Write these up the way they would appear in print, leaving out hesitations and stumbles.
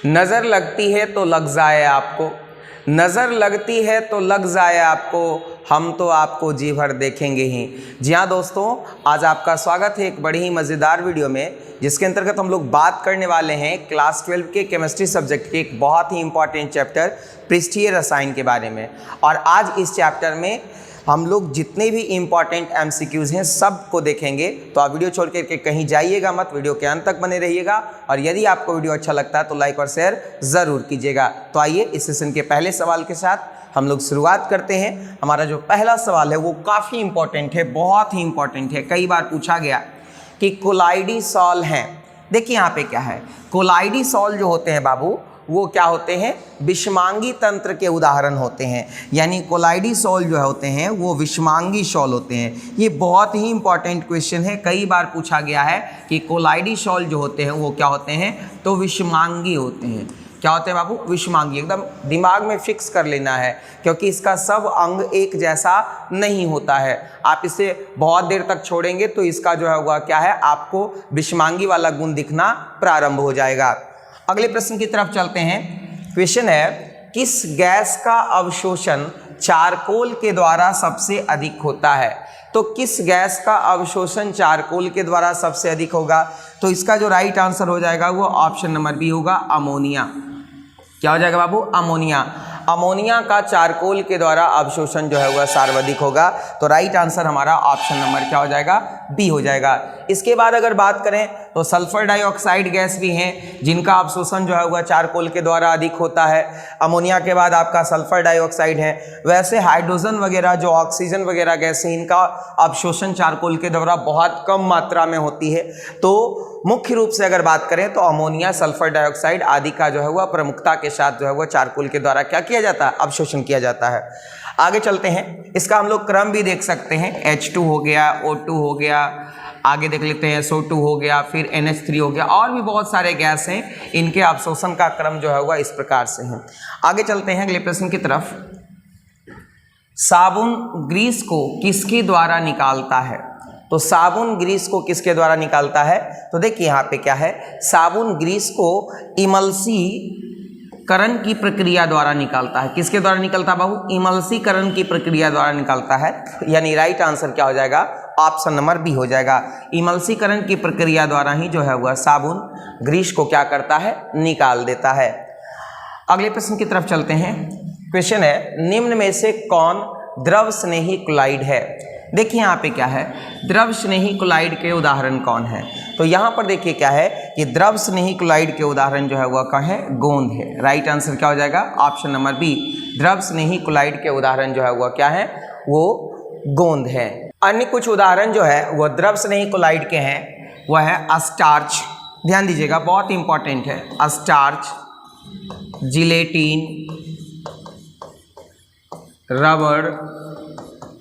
नज़र लगती है तो लग जाए आपको, नज़र लगती है तो लग जाए आपको, हम तो आपको जी भर देखेंगे ही। जी हाँ दोस्तों, आज आपका स्वागत है एक बड़ी ही मज़ेदार वीडियो में, जिसके अंतर्गत हम लोग बात करने वाले हैं क्लास 12 के केमिस्ट्री सब्जेक्ट के एक बहुत ही इंपॉर्टेंट चैप्टर पृष्ठीय रसायन के बारे में। और आज इस चैप्टर में हम लोग जितने भी इम्पॉर्टेंट एमसीक्यूज़ हैं सब को देखेंगे। तो आप वीडियो छोड़ करके कहीं जाइएगा मत, वीडियो के अंत तक बने रहिएगा। और यदि आपको वीडियो अच्छा लगता है तो लाइक और शेयर ज़रूर कीजिएगा। तो आइए इस सेशन के पहले सवाल के साथ हम लोग शुरुआत करते हैं। हमारा जो पहला सवाल है वो काफ़ी इंपॉर्टेंट है, बहुत ही इंपॉर्टेंट है। कई बार पूछा गया कि कोलाइडीसॉल हैं। देखिए यहाँ पे क्या है, कोलाइडीसॉल जो होते हैं बाबू वो क्या होते हैं, विषमांगी तंत्र के उदाहरण होते हैं। यानी कोलाइडीसॉल जो होते हैं वो विषमांगी सॉल होते हैं। ये बहुत ही इंपॉर्टेंट क्वेश्चन है, कई बार पूछा गया है कि कोलाइडीसॉल जो होते हैं वो क्या होते हैं, तो विषमांगी होते हैं। क्या होते हैं बाबू, विषमांगी। एकदम दिमाग में फिक्स कर लेना है, क्योंकि इसका सब अंग एक जैसा नहीं होता है। आप इसे बहुत देर तक छोड़ेंगे तो इसका जो है वह क्या है, आपको विषमांगी वाला गुण दिखना प्रारंभ हो जाएगा। अगले प्रश्न की तरफ चलते हैं। क्वेश्चन है, किस गैस का अवशोषण चारकोल के द्वारा सबसे अधिक होता है? तो किस गैस का अवशोषण चारकोल के द्वारा सबसे अधिक होगा? तो इसका जो राइट आंसर हो जाएगा वो ऑप्शन नंबर बी होगा, अमोनिया। क्या हो जाएगा बाबू, अमोनिया। अमोनिया का चारकोल के द्वारा अवशोषण जो है वह सर्वाधिक होगा। तो राइट आंसर हमारा ऑप्शन नंबर क्या हो जाएगा, बी हो जाएगा। इसके बाद अगर बात करें तो सल्फर डाइऑक्साइड गैस भी हैं जिनका अवशोषण जो है वह चारकोल के द्वारा अधिक होता है। अमोनिया के बाद आपका सल्फर डाइऑक्साइड है। वैसे हाइड्रोजन वगैरह जो ऑक्सीजन वगैरह गैस है इनका अवशोषण चारकोल के द्वारा बहुत कम मात्रा में होती है। तो मुख्य रूप से अगर बात करें तो अमोनिया, सल्फर डाइऑक्साइड आदि का जो है वह प्रमुखता के साथ जो है वह चारकोल के द्वारा क्या किया जाता है, अवशोषण किया जाता है। आगे चलते हैं, इसका हम लोग क्रम भी देख सकते हैं। H2 हो गया, O2 हो गया, आगे देख लेते हैं SO2 हो गया, फिर NH3 हो गया, और भी बहुत सारे गैस हैं। इनके अवशोषण का क्रम जो है वह इस प्रकार से है। आगे चलते हैं अगले प्रश्न की तरफ। साबुन ग्रीस को किसके द्वारा निकालता है? तो साबुन ग्रीस को किसके द्वारा निकालता है? तो देखिए यहाँ पे क्या है, साबुन ग्रीस को इमल्सीकरण की प्रक्रिया द्वारा निकालता है। किसके द्वारा निकलता है बाबू, इमल्सीकरण की प्रक्रिया द्वारा निकालता है। यानी राइट आंसर क्या हो जाएगा, ऑप्शन नंबर बी हो जाएगा। इमल्सीकरण की प्रक्रिया द्वारा ही जो है वह साबुन ग्रीस को क्या करता है, निकाल देता है। अगले प्रश्न की तरफ चलते हैं। क्वेश्चन है, निम्न में से कौन द्रव स्नेही क्लोराइड है? देखिए यहाँ पे क्या है, द्रव स्नेही क्लोराइड के उदाहरण कौन है? तो यहाँ पर देखिए क्या है कि द्रव स्नेही क्लोराइड के उदाहरण जो है वह क्या है, गोंद है। राइट आंसर क्या हो जाएगा, ऑप्शन नंबर बी। द्रव स्नेही क्लोराइड के उदाहरण जो है वह क्या है, वो गोंद है। अन्य कुछ उदाहरण जो है वह द्रव स्नेही क्लोराइड के हैं, वह है स्टार्च। ध्यान दीजिएगा, बहुत इंपॉर्टेंट है। स्टार्च, जिलेटिन, रबड़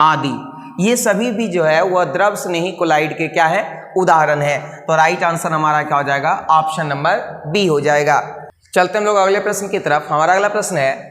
आदि, ये सभी भी जो है वह द्रव स्नेही क्लोराइड के क्या है, उदाहरण है। तो राइट आंसर हमारा क्या हो जाएगा, ऑप्शन नंबर बी हो जाएगा। चलते हम लोग अगले प्रश्न की तरफ। हमारा अगला प्रश्न है,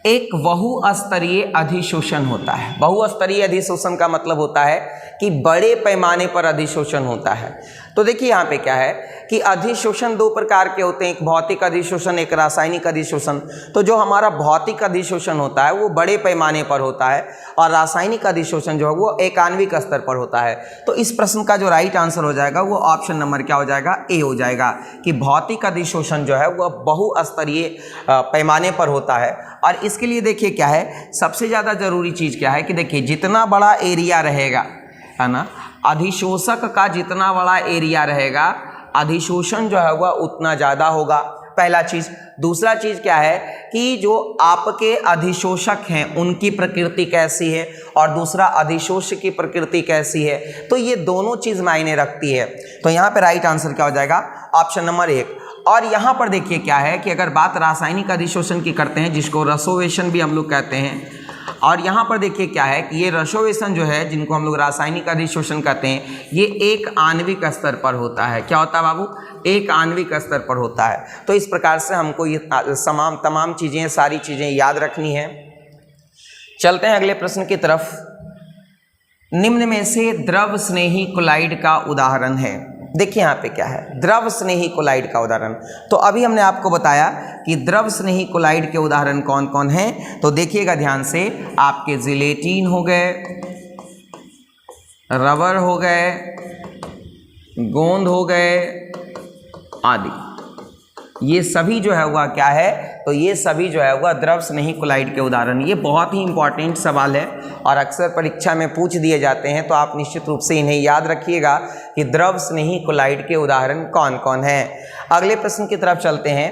एक बहुस्तरीय अधिशोषण होता है। बहुस्तरीय अधिशोषण का मतलब होता है कि बड़े पैमाने पर अधिशोषण होता है। तो देखिए यहाँ पे क्या है कि अधिशोषण दो प्रकार के होते हैं, एक भौतिक अधिशोषण, एक रासायनिक अधिशोषण। तो जो हमारा भौतिक अधिशोषण होता है वो बड़े पैमाने पर होता है, और रासायनिक अधिशोषण जो है वो एक आणविक स्तर पर होता है। तो इस प्रश्न का जो राइट आंसर हो जाएगा वो ऑप्शन नंबर क्या हो जाएगा, ए हो जाएगा, कि भौतिक अधिशोषण जो है वह बहुस्तरीय पैमाने पर होता है। और इसके लिए देखिए क्या है, सबसे ज़्यादा जरूरी चीज़ क्या है कि देखिए जितना बड़ा एरिया रहेगा, है ना, अधिशोषक का जितना बड़ा एरिया रहेगा, अधिशोषण जो है वह उतना ज़्यादा होगा। पहला चीज़। दूसरा चीज़ क्या है कि जो आपके अधिशोषक हैं उनकी प्रकृति कैसी है, और दूसरा अधिशोष की प्रकृति कैसी है। तो ये दोनों चीज़ मायने रखती है। तो यहाँ पे राइट आंसर क्या हो जाएगा, ऑप्शन नंबर 1। और यहाँ पर देखिए क्या है कि अगर बात रासायनिक अधिशोषण की करते हैं, जिसको रसोवेशन भी हम लोग कहते हैं, और यहाँ पर देखिए क्या है कि ये रसोवेशन जो है, जिनको हम लोग रासायनिक अधिशोषण कहते हैं, ये एक आणविक स्तर पर होता है। क्या होता है बाबू, एक आणविक स्तर पर होता है। तो इस प्रकार से हमको ये तमाम चीज़ें, सारी चीज़ें याद रखनी है। चलते हैं अगले प्रश्न की तरफ। निम्न में से द्रव स्नेही क्लोराइड का उदाहरण है। देखिए यहाँ पे क्या है, द्रव स्नेही कोलाइड का उदाहरण। तो अभी हमने आपको बताया कि द्रव स्नेही कोलाइड के उदाहरण कौन कौन हैं। तो देखिएगा ध्यान से, आपके जिलेटिन हो गए, रबर हो गए, गोंद हो गए आदि, ये सभी जो है वह क्या है, तो ये सभी जो है वह द्रव स्नेही कोलाइड के उदाहरण। ये बहुत ही इंपॉर्टेंट सवाल है और अक्सर परीक्षा में पूछ दिए जाते हैं, तो आप निश्चित रूप से इन्हें याद रखिएगा कि द्रव स्नेही कोलाइड के उदाहरण कौन कौन हैं। अगले प्रश्न की तरफ चलते हैं।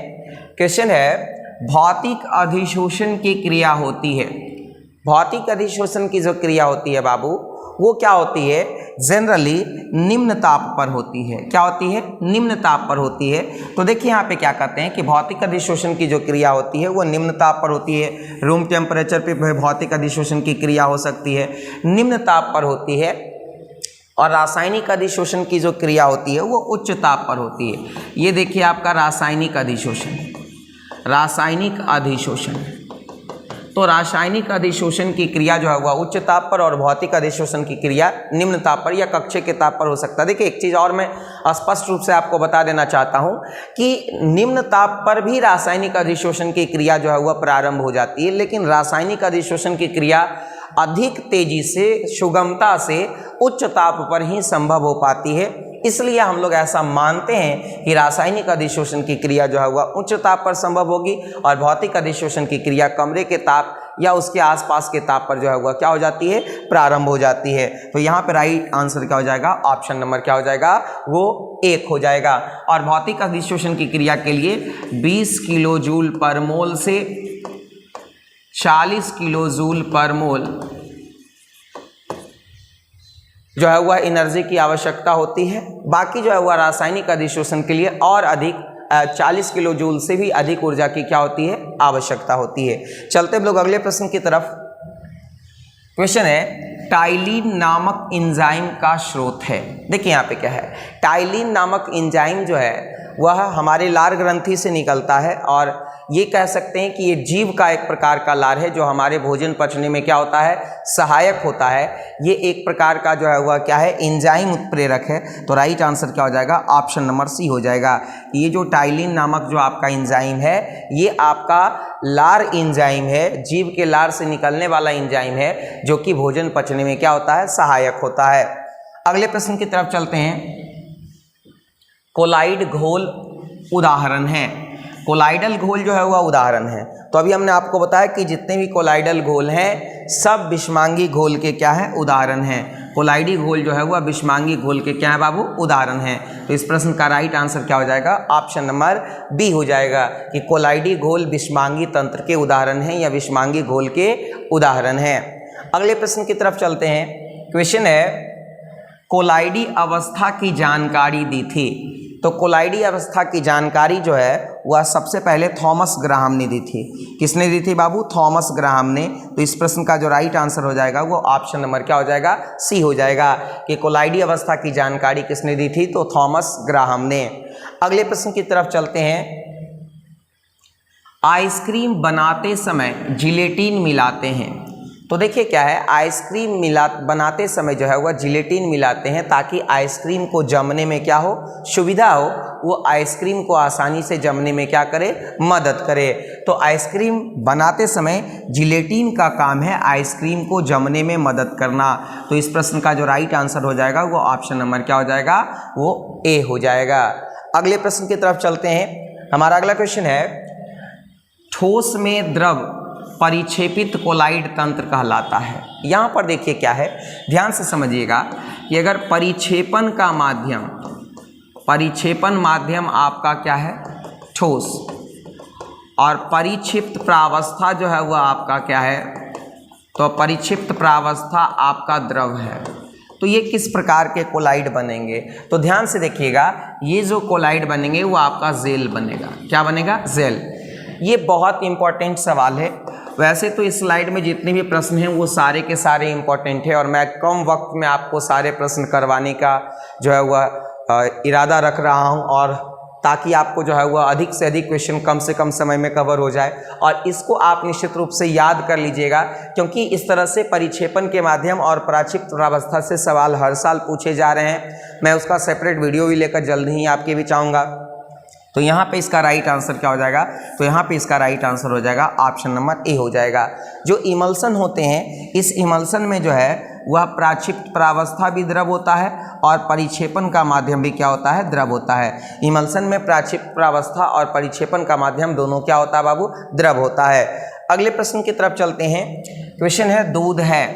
क्वेश्चन है, भौतिक अधिशोषण की क्रिया होती है। भौतिक अधिशोषण की जो क्रिया होती है बाबू, वो क्या होती है, जनरली निम्न ताप पर होती है। क्या होती है, निम्न ताप पर होती है। तो देखिए यहाँ पे क्या कहते हैं कि भौतिक अधिशोषण की जो क्रिया होती है वो निम्न ताप पर होती है। रूम टेम्परेचर पे भौतिक अधिशोषण की क्रिया हो सकती है, निम्न ताप पर होती है। और रासायनिक अधिशोषण की जो क्रिया होती है वो उच्च ताप पर होती है। ये देखिए आपका रासायनिक अधिशोषण, रासायनिक अधिशोषण। तो रासायनिक अधिशोषण की क्रिया जो है वह उच्च ताप पर और भौतिक अधिशोषण की क्रिया निम्न ताप पर या कक्षीय के ताप पर हो सकता है। देखिए एक चीज़ और मैं स्पष्ट रूप से आपको बता देना चाहता हूं कि निम्न ताप पर भी रासायनिक अधिशोषण की क्रिया जो है वह प्रारंभ हो जाती है, लेकिन रासायनिक अधिशोषण की क्रिया अधिक तेजी से, सुगमता से उच्च ताप पर ही संभव हो पाती है। इसलिए हम लोग ऐसा मानते हैं कि रासायनिक अधिशोषण की क्रिया जो है वह उच्च ताप पर संभव होगी और भौतिक अधिशोषण की क्रिया कमरे के ताप या उसके आसपास के ताप पर जो है वह क्या हो जाती है, प्रारंभ हो जाती है। तो यहाँ पे राइट आंसर क्या हो जाएगा, ऑप्शन नंबर क्या हो जाएगा, वो 1 हो जाएगा। और भौतिक अधिशोषण की क्रिया के लिए 20 किलो जूल पर मोल से 40 किलो जूल पर मोल जो है वह एनर्जी की आवश्यकता होती है। बाकी जो है वह रासायनिक अधिशोषण के लिए और अधिक 40 किलो जूल से भी अधिक ऊर्जा की क्या होती है, आवश्यकता होती है। चलते हम लोग अगले प्रश्न की तरफ। क्वेश्चन है, टाइलिन नामक एंजाइम का स्रोत है। देखिए यहाँ पे क्या है, टाइलिन नामक एंजाइम जो है वह हमारे लार ग्रंथि से निकलता है और ये कह सकते हैं कि ये जीव का एक प्रकार का लार है जो हमारे भोजन पचने में क्या होता है, सहायक होता है। ये एक प्रकार का जो है वह क्या है, एंजाइम उत्प्रेरक है। तो राइट आंसर क्या हो जाएगा, ऑप्शन नंबर सी हो जाएगा। ये जो टाइलिन नामक जो आपका एंजाइम है ये आपका लार एंजाइम है, जीव के लार से निकलने वाला एंजाइम है जो कि भोजन पचने में क्या होता है, सहायक होता है। अगले प्रश्न की तरफ चलते हैं। कोलाइड घोल उदाहरण है। कोलाइडल घोल जो है वह उदाहरण है। तो अभी हमने आपको बताया कि जितने भी कोलाइडल घोल हैं सब विषमांगी घोल के क्या है, उदाहरण हैं। कोलाइडी घोल जो है वह विषमांगी घोल के क्या है बाबू, उदाहरण है। तो इस प्रश्न का राइट आंसर क्या हो जाएगा, ऑप्शन नंबर बी हो जाएगा कि कोलाइडी घोल विषमांगी तंत्र के उदाहरण हैं या विषमांगी घोल के उदाहरण हैं। अगले प्रश्न की तरफ चलते हैं। क्वेश्चन है, कोलाइडी अवस्था की जानकारी दी थी। तो कोलाइडी अवस्था की जानकारी जो है वह सबसे पहले थॉमस ग्राहम ने दी थी। किसने दी थी बाबू, थॉमस ग्राहम ने। तो इस प्रश्न का जो राइट आंसर हो जाएगा वो ऑप्शन नंबर क्या हो जाएगा, सी हो जाएगा कि कोलाइडी अवस्था की जानकारी किसने दी थी, तो थॉमस ग्राहम ने। अगले प्रश्न की तरफ चलते हैं। आइसक्रीम बनाते समय जिलेटिन मिलाते हैं। तो देखिए क्या है, आइसक्रीम बनाते समय जो है वह जिलेटिन मिलाते हैं ताकि आइसक्रीम को जमने में क्या हो, सुविधा हो, वो आइसक्रीम को आसानी से जमने में क्या करे, मदद करे। तो आइसक्रीम बनाते समय जिलेटिन का काम है आइसक्रीम को जमने में मदद करना। तो इस प्रश्न का जो राइट आंसर हो जाएगा वो ऑप्शन नंबर क्या हो जाएगा, वो ए हो जाएगा। अगले प्रश्न की तरफ चलते हैं। हमारा अगला क्वेश्चन है, ठोस में द्रव परिक्षेपित कोलाइड तंत्र कहलाता है। यहाँ पर देखिए क्या है, ध्यान से समझिएगा कि अगर परिक्षेपण माध्यम आपका क्या है, ठोस, और परिक्षिप्त प्रावस्था जो है वह आपका क्या है, तो परिक्षिप्त प्रावस्था आपका द्रव है। तो ये किस प्रकार के कोलाइड बनेंगे, तो ध्यान से देखिएगा, ये जो कोलाइड बनेंगे वो आपका जेल बनेगा। क्या बनेगा, जेल। ये बहुत इंपॉर्टेंट सवाल है। वैसे तो इस स्लाइड में जितने भी प्रश्न हैं वो सारे के सारे इंपॉर्टेंट है और मैं कम वक्त में आपको सारे प्रश्न करवाने का जो है वह इरादा रख रहा हूं और ताकि आपको जो है वह अधिक से अधिक क्वेश्चन कम से कम समय में कवर हो जाए। और इसको आप निश्चित रूप से याद कर लीजिएगा, क्योंकि इस तरह से परिक्षेपण के माध्यम और प्राक्षिप्त प्रावस्था से सवाल हर साल पूछे जा रहे हैं। मैं उसका सेपरेट वीडियो भी लेकर जल्द ही आपके भी चाहूँगा। तो यहाँ पे इसका राइट आंसर क्या हो जाएगा, तो यहाँ पे इसका राइट आंसर हो जाएगा ऑप्शन नंबर ए हो जाएगा। जो इमल्सन होते हैं, इस इमल्सन में जो है वह प्राक्षिप्त प्रावस्था भी द्रव होता है और परिक्षेपण का माध्यम भी क्या होता है, द्रव होता है। इमल्सन में प्राक्षिप्त प्रावस्था और परिक्षेपण का माध्यम दोनों क्या होता है बाबू, द्रव होता है। अगले प्रश्न की तरफ चलते हैं। क्वेश्चन है दूध है।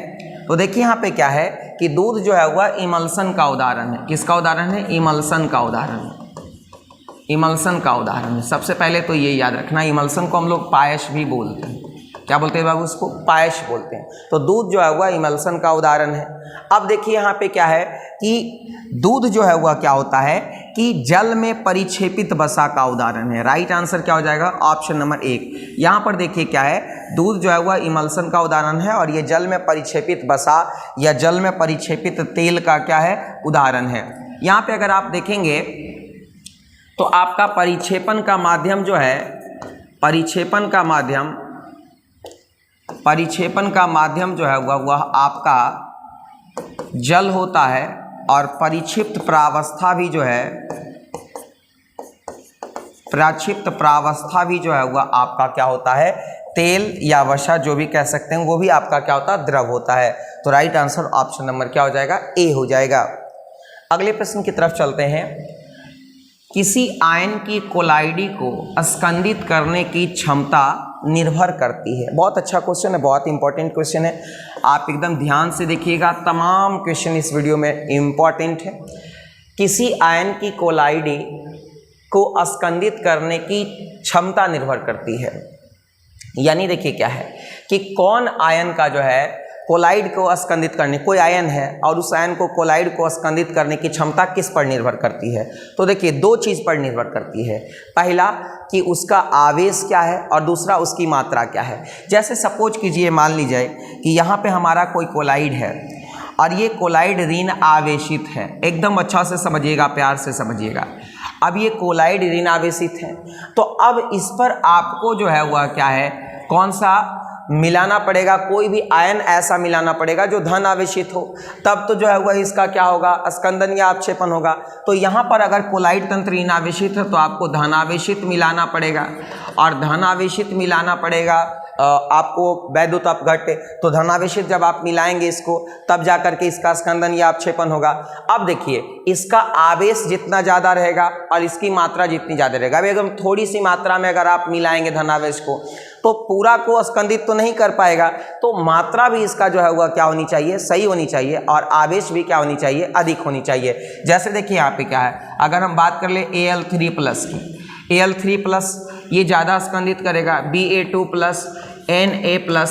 तो देखिए यहाँ पे क्या है कि दूध जो है वह इमल्सन का उदाहरण है। किसका उदाहरण है, इमल्सन का उदाहरण है। इमल्सन का उदाहरण है। सबसे पहले तो ये याद रखना, इमल्सन को हम लोग पायस भी बोलते हैं। क्या बोलते हैं बाबू, उसको पायस बोलते हैं। तो दूध जो है वह इमल्सन का उदाहरण है। अब देखिए यहाँ पे क्या है कि दूध जो है वह क्या होता है कि जल में परिक्षेपित वसा का उदाहरण है। राइट आंसर क्या हो जाएगा, ऑप्शन नंबर 1। यहाँ पर देखिए क्या है, दूध जो है वह इमल्सन का उदाहरण है और ये जल में परिक्षेपित वसा या जल में परिक्षेपित तेल का क्या है, उदाहरण है। यहाँ पे अगर आप देखेंगे तो आपका परिक्षेपण का माध्यम जो है, परिक्षेपण का माध्यम जो है वह आपका जल होता है और परिक्षिप्त प्रावस्था भी जो है, प्राक्षिप्त प्रावस्था भी जो है वह आपका क्या होता है, तेल या वसा जो भी कह सकते हैं, वो भी आपका क्या होता है, द्रव होता है। तो राइट आंसर ऑप्शन नंबर क्या हो जाएगा, ए हो जाएगा। अगले प्रश्न की तरफ चलते हैं। किसी आयन की कोलाइडी को स्कंदित करने की क्षमता निर्भर करती है। बहुत अच्छा क्वेश्चन है, बहुत इंपॉर्टेंट क्वेश्चन है। आप एकदम ध्यान से देखिएगा, तमाम क्वेश्चन इस वीडियो में इंपॉर्टेंट है। किसी आयन की कोलाइडी को स्कंदित करने की क्षमता निर्भर करती है। यानी देखिए क्या है कि कौन आयन का जो है कोलाइड को स्कंदित करने, कोई आयन है और उस आयन को कोलाइड को स्कंदित करने की क्षमता किस पर निर्भर करती है। तो देखिए दो चीज़ पर निर्भर करती है। पहला कि उसका आवेश क्या है और दूसरा उसकी मात्रा क्या है। जैसे सपोज कीजिए, मान लीजिए कि यहाँ पे हमारा कोई कोलाइड है और ये कोलाइड ऋण आवेशित है। एकदम अच्छा से समझिएगा, प्यार से समझिएगा। अब ये कोलाइड ऋण आवेशित है, तो अब इस पर आपको जो है वह क्या है, कौन सा मिलाना पड़ेगा, कोई भी आयन ऐसा मिलाना पड़ेगा जो धन आवेशित हो, तब तो जो है वह इसका क्या होगा, स्कंदन या अपक्षेपण होगा। तो यहाँ पर अगर कोलाइड तंत्र ऋण आवेशित है तो आपको धनावेशित मिलाना पड़ेगा, और धनावेशित मिलाना पड़ेगा आपको वैद्युत अपघट्य। तो धनावेशित जब आप मिलाएंगे इसको, तब जा करके इसका स्कंदन या अपक्षेपण होगा। अब देखिए, इसका आवेश जितना ज़्यादा रहेगा और इसकी मात्रा जितनी ज़्यादा रहेगा, अब एकदम थोड़ी सी मात्रा में अगर आप मिलाएंगे धनावेश को, तो पूरा को स्कंदित तो नहीं कर पाएगा। तो मात्रा भी इसका जो है वह क्या होनी चाहिए, सही होनी चाहिए, और आवेश भी क्या होनी चाहिए, अधिक होनी चाहिए। जैसे देखिए यहाँ पे क्या है, अगर हम बात कर ले Al3+ की, Al3+ ये ज़्यादा स्कंदित करेगा, Ba2+, Na+।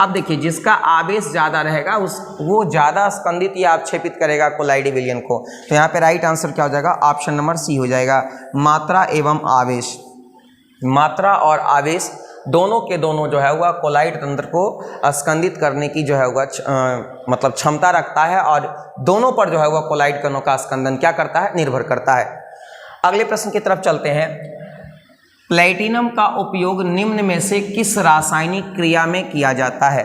अब देखिए जिसका आवेश ज़्यादा रहेगा वो ज़्यादा स्कंदित या अपक्षेपित करेगा कोलाइडी विलयन को। तो यहाँ पे राइट आंसर क्या हो जाएगा, ऑप्शन नंबर सी हो जाएगा। मात्रा एवं आवेश, मात्रा और आवेश दोनों के दोनों जो है वह कोलाइड तंत्र को स्कंदित करने की जो है वह मतलब क्षमता रखता है, और दोनों पर जो है वह कोलाइड कणों का स्कंदन क्या करता है, निर्भर करता है। अगले प्रश्न की तरफ चलते हैं। प्लैटिनम का उपयोग निम्न में से किस रासायनिक क्रिया में किया जाता है।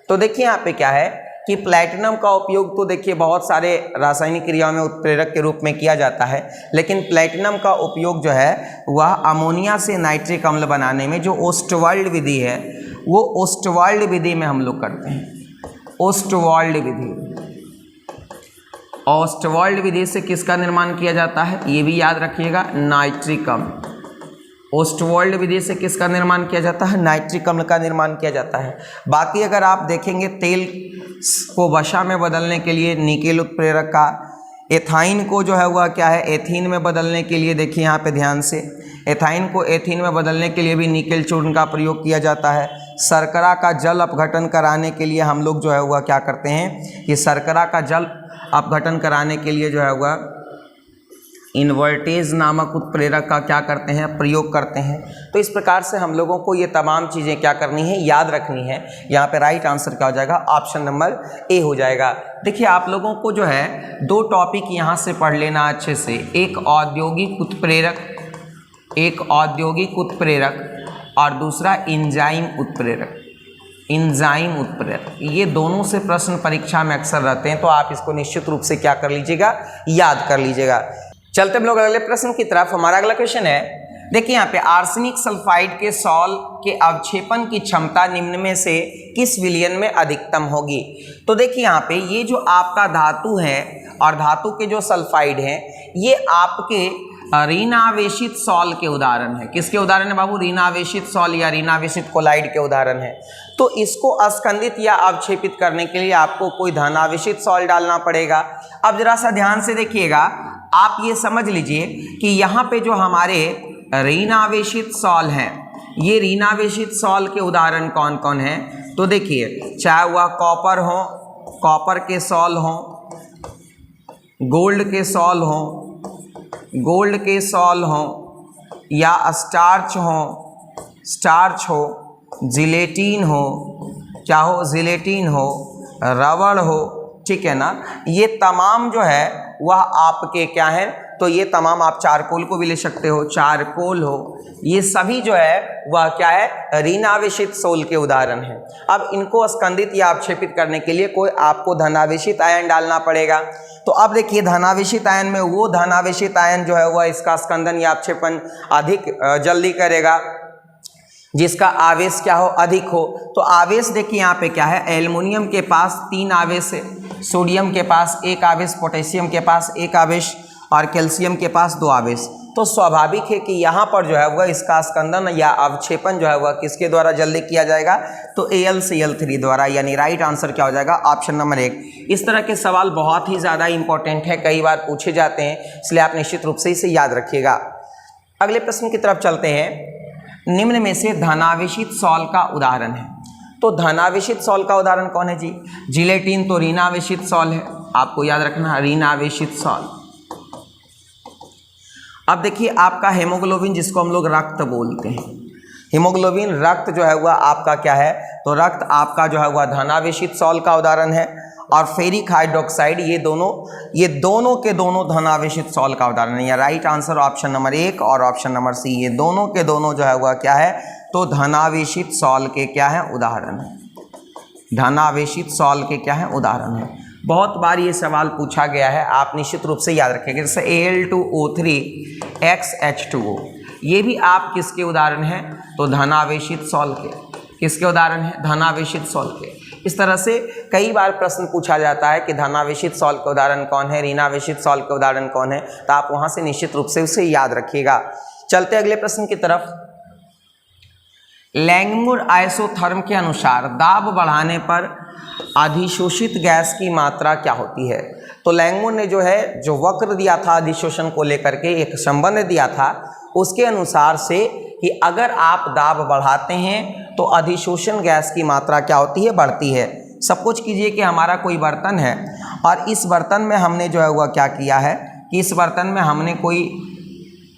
तो देखिए यहाँ पे क्या है कि प्लैटिनम का उपयोग तो देखिए बहुत सारे रासायनिक क्रियाओं में उत्प्रेरक के रूप में किया जाता है, लेकिन प्लैटिनम का उपयोग जो है वह अमोनिया से नाइट्रिक अम्ल बनाने में, जो ओस्टवाल्ड विधि है, वो ओस्टवाल्ड विधि में हम लोग करते हैं। ओस्टवाल्ड विधि, ओस्टवाल्ड विधि से किसका निर्माण किया जाता है, ये भी याद रखिएगा, नाइट्रिक अम्ल। ओस्टवाल्ड विधि से किसका निर्माण किया जाता है, नाइट्रिक अम्ल का निर्माण किया जाता है। बाकी अगर आप देखेंगे तेल को वसा में बदलने के लिए निकेल उत्प्रेरक का, एथाइन को जो है वह क्या है, एथीन में बदलने के लिए, देखिए यहाँ पे ध्यान से, एथाइन को एथीन में बदलने के लिए भी निकेल चूर्ण का प्रयोग किया जाता है। शर्करा का जल अपघटन कराने के लिए हम लोग जो है वह क्या करते हैं कि शर्करा का जल अपघटन कराने के लिए जो है वह इन्वर्टेज नामक उत्प्रेरक का क्या करते हैं, प्रयोग करते हैं। तो इस प्रकार से हम लोगों को ये तमाम चीज़ें क्या करनी है, याद रखनी है। यहाँ पे राइट आंसर क्या हो जाएगा, ऑप्शन नंबर ए हो जाएगा। देखिए आप लोगों को जो है दो टॉपिक यहाँ से पढ़ लेना अच्छे से, एक औद्योगिक उत्प्रेरक एक औद्योगिक उत्प्रेरक और दूसरा एंजाइम उत्प्रेरक। एंजाइम उत्प्रेरक, ये दोनों से प्रश्न परीक्षा में अक्सर रहते हैं, तो आप इसको निश्चित रूप से क्या कर लीजिएगा, याद कर लीजिएगा। चलते हम लोग अगले प्रश्न की तरफ। हमारा अगला क्वेश्चन है, देखिए यहाँ पे आर्सेनिक सल्फाइड के सॉल के अवक्षेपण की क्षमता निम्न में से किस विलयन में अधिकतम होगी। तो देखिए यहाँ पे ये जो आपका धातु है और धातु के जो सल्फाइड हैं, ये आपके ऋणावेशित सॉल के उदाहरण है। किसके उदाहरण है बाबू? ऋणावेशित सॉल या ऋणावेशित कोलाइड के उदाहरण है। तो इसको अस्कंदित या अवक्षेपित करने के लिए आपको कोई धनावेशित सॉल डालना पड़ेगा। अब जरा सा ध्यान से देखिएगा, आप ये समझ लीजिए कि यहाँ पे जो हमारे ऋणावेशित सॉल हैं, ये ऋणावेशित सॉल के उदाहरण कौन कौन हैं? तो देखिए, चाहे वह कॉपर हो, कॉपर के सॉल हो, गोल्ड के सॉल हो, गोल्ड के सॉल हो, या स्टार्च हो, जिलेटिन हो, क्या हो, जिलेटिन हो, रबड़ हो, ठीक है ना। ये तमाम जो है वह आपके क्या है, तो ये तमाम, आप चारकोल को भी ले सकते हो, चारकोल हो, ये सभी जो है वह क्या है, ऋणावेशित सोल के उदाहरण हैं। अब इनको स्कंदित या अवक्षेपित करने के लिए कोई आपको धनावेशित आयन डालना पड़ेगा। तो अब देखिए, धनावेशित आयन में वो धनावेशित आयन जो है वह इसका स्कंदन या अवक्षेपण अधिक जल्दी करेगा, जिसका आवेश क्या हो, अधिक हो। तो आवेश देखिए यहाँ पे क्या है, एल्युमिनियम के पास 3 आवेश है, सोडियम के पास 1 आवेश, पोटेशियम के पास 1 आवेश और कैल्शियम के पास 2 आवेश। तो स्वाभाविक है कि यहाँ पर जो है वह इसका स्कंदन या अवक्षेपण जो है वह किसके द्वारा जल्दी किया जाएगा, तो AlCl3 द्वारा। यानी राइट आंसर क्या हो जाएगा, ऑप्शन नंबर 1। इस तरह के सवाल बहुत ही ज़्यादा इंपॉर्टेंट है, कई बार पूछे जाते हैं, इसलिए आप निश्चित रूप से इसे याद रखिएगा। अगले प्रश्न की तरफ चलते हैं। निम्न में से धनावेशित सॉल का उदाहरण है। तो धनावेशित सॉल का उदाहरण कौन है जी? जिलेटिन तो ऋणावेशित सॉल है, आपको याद रखना, ऋणावेशित सॉल। अब देखिए, आपका हेमोग्लोबिन, जिसको हम लोग रक्त बोलते हैं, हीमोग्लोबिन रक्त जो है वह आपका क्या है, तो रक्त आपका जो है वह धनावेशित सॉल का उदाहरण है। और फेरिक हाइड्रोक्साइड, ये दोनों के दोनों धनावेशित सॉल का उदाहरण है। या राइट आंसर ऑप्शन नंबर 1 और ऑप्शन नंबर सी, ये दोनों के दोनों जो है वह क्या है, तो धनावेशित सॉल के क्या है, उदाहरण है। धनावेशित सॉल के क्या है, उदाहरण है। बहुत बार ये सवाल पूछा गया है, आप निश्चित रूप से याद रखेंगे। जैसे Al2O3XH2O, ये भी आप किसके उदाहरण हैं, तो धनावेशित सॉल के। किसके उदाहरण हैं, धनावेशित सॉल के। इस तरह से कई बार प्रश्न पूछा जाता है कि धनावेशित सॉल के उदाहरण कौन है, ऋणावेशित सॉल के उदाहरण कौन है, तो आप वहाँ से निश्चित रूप से उसे याद रखिएगा। चलते अगले प्रश्न की तरफ। लैंगमुर आइसोथर्म के अनुसार दाब बढ़ाने पर अधिशोषित गैस की मात्रा क्या होती है। तो लैंगमुर ने जो है, जो वक्र दिया था अधिशोषण को लेकर के, एक संबंध दिया था, उसके अनुसार से कि अगर आप दाब बढ़ाते हैं तो अधिशोषण गैस की मात्रा क्या होती है, बढ़ती है। सब कुछ कीजिए कि हमारा कोई बर्तन है और इस बर्तन में हमने जो है वह क्या किया है कि इस बर्तन में हमने कोई,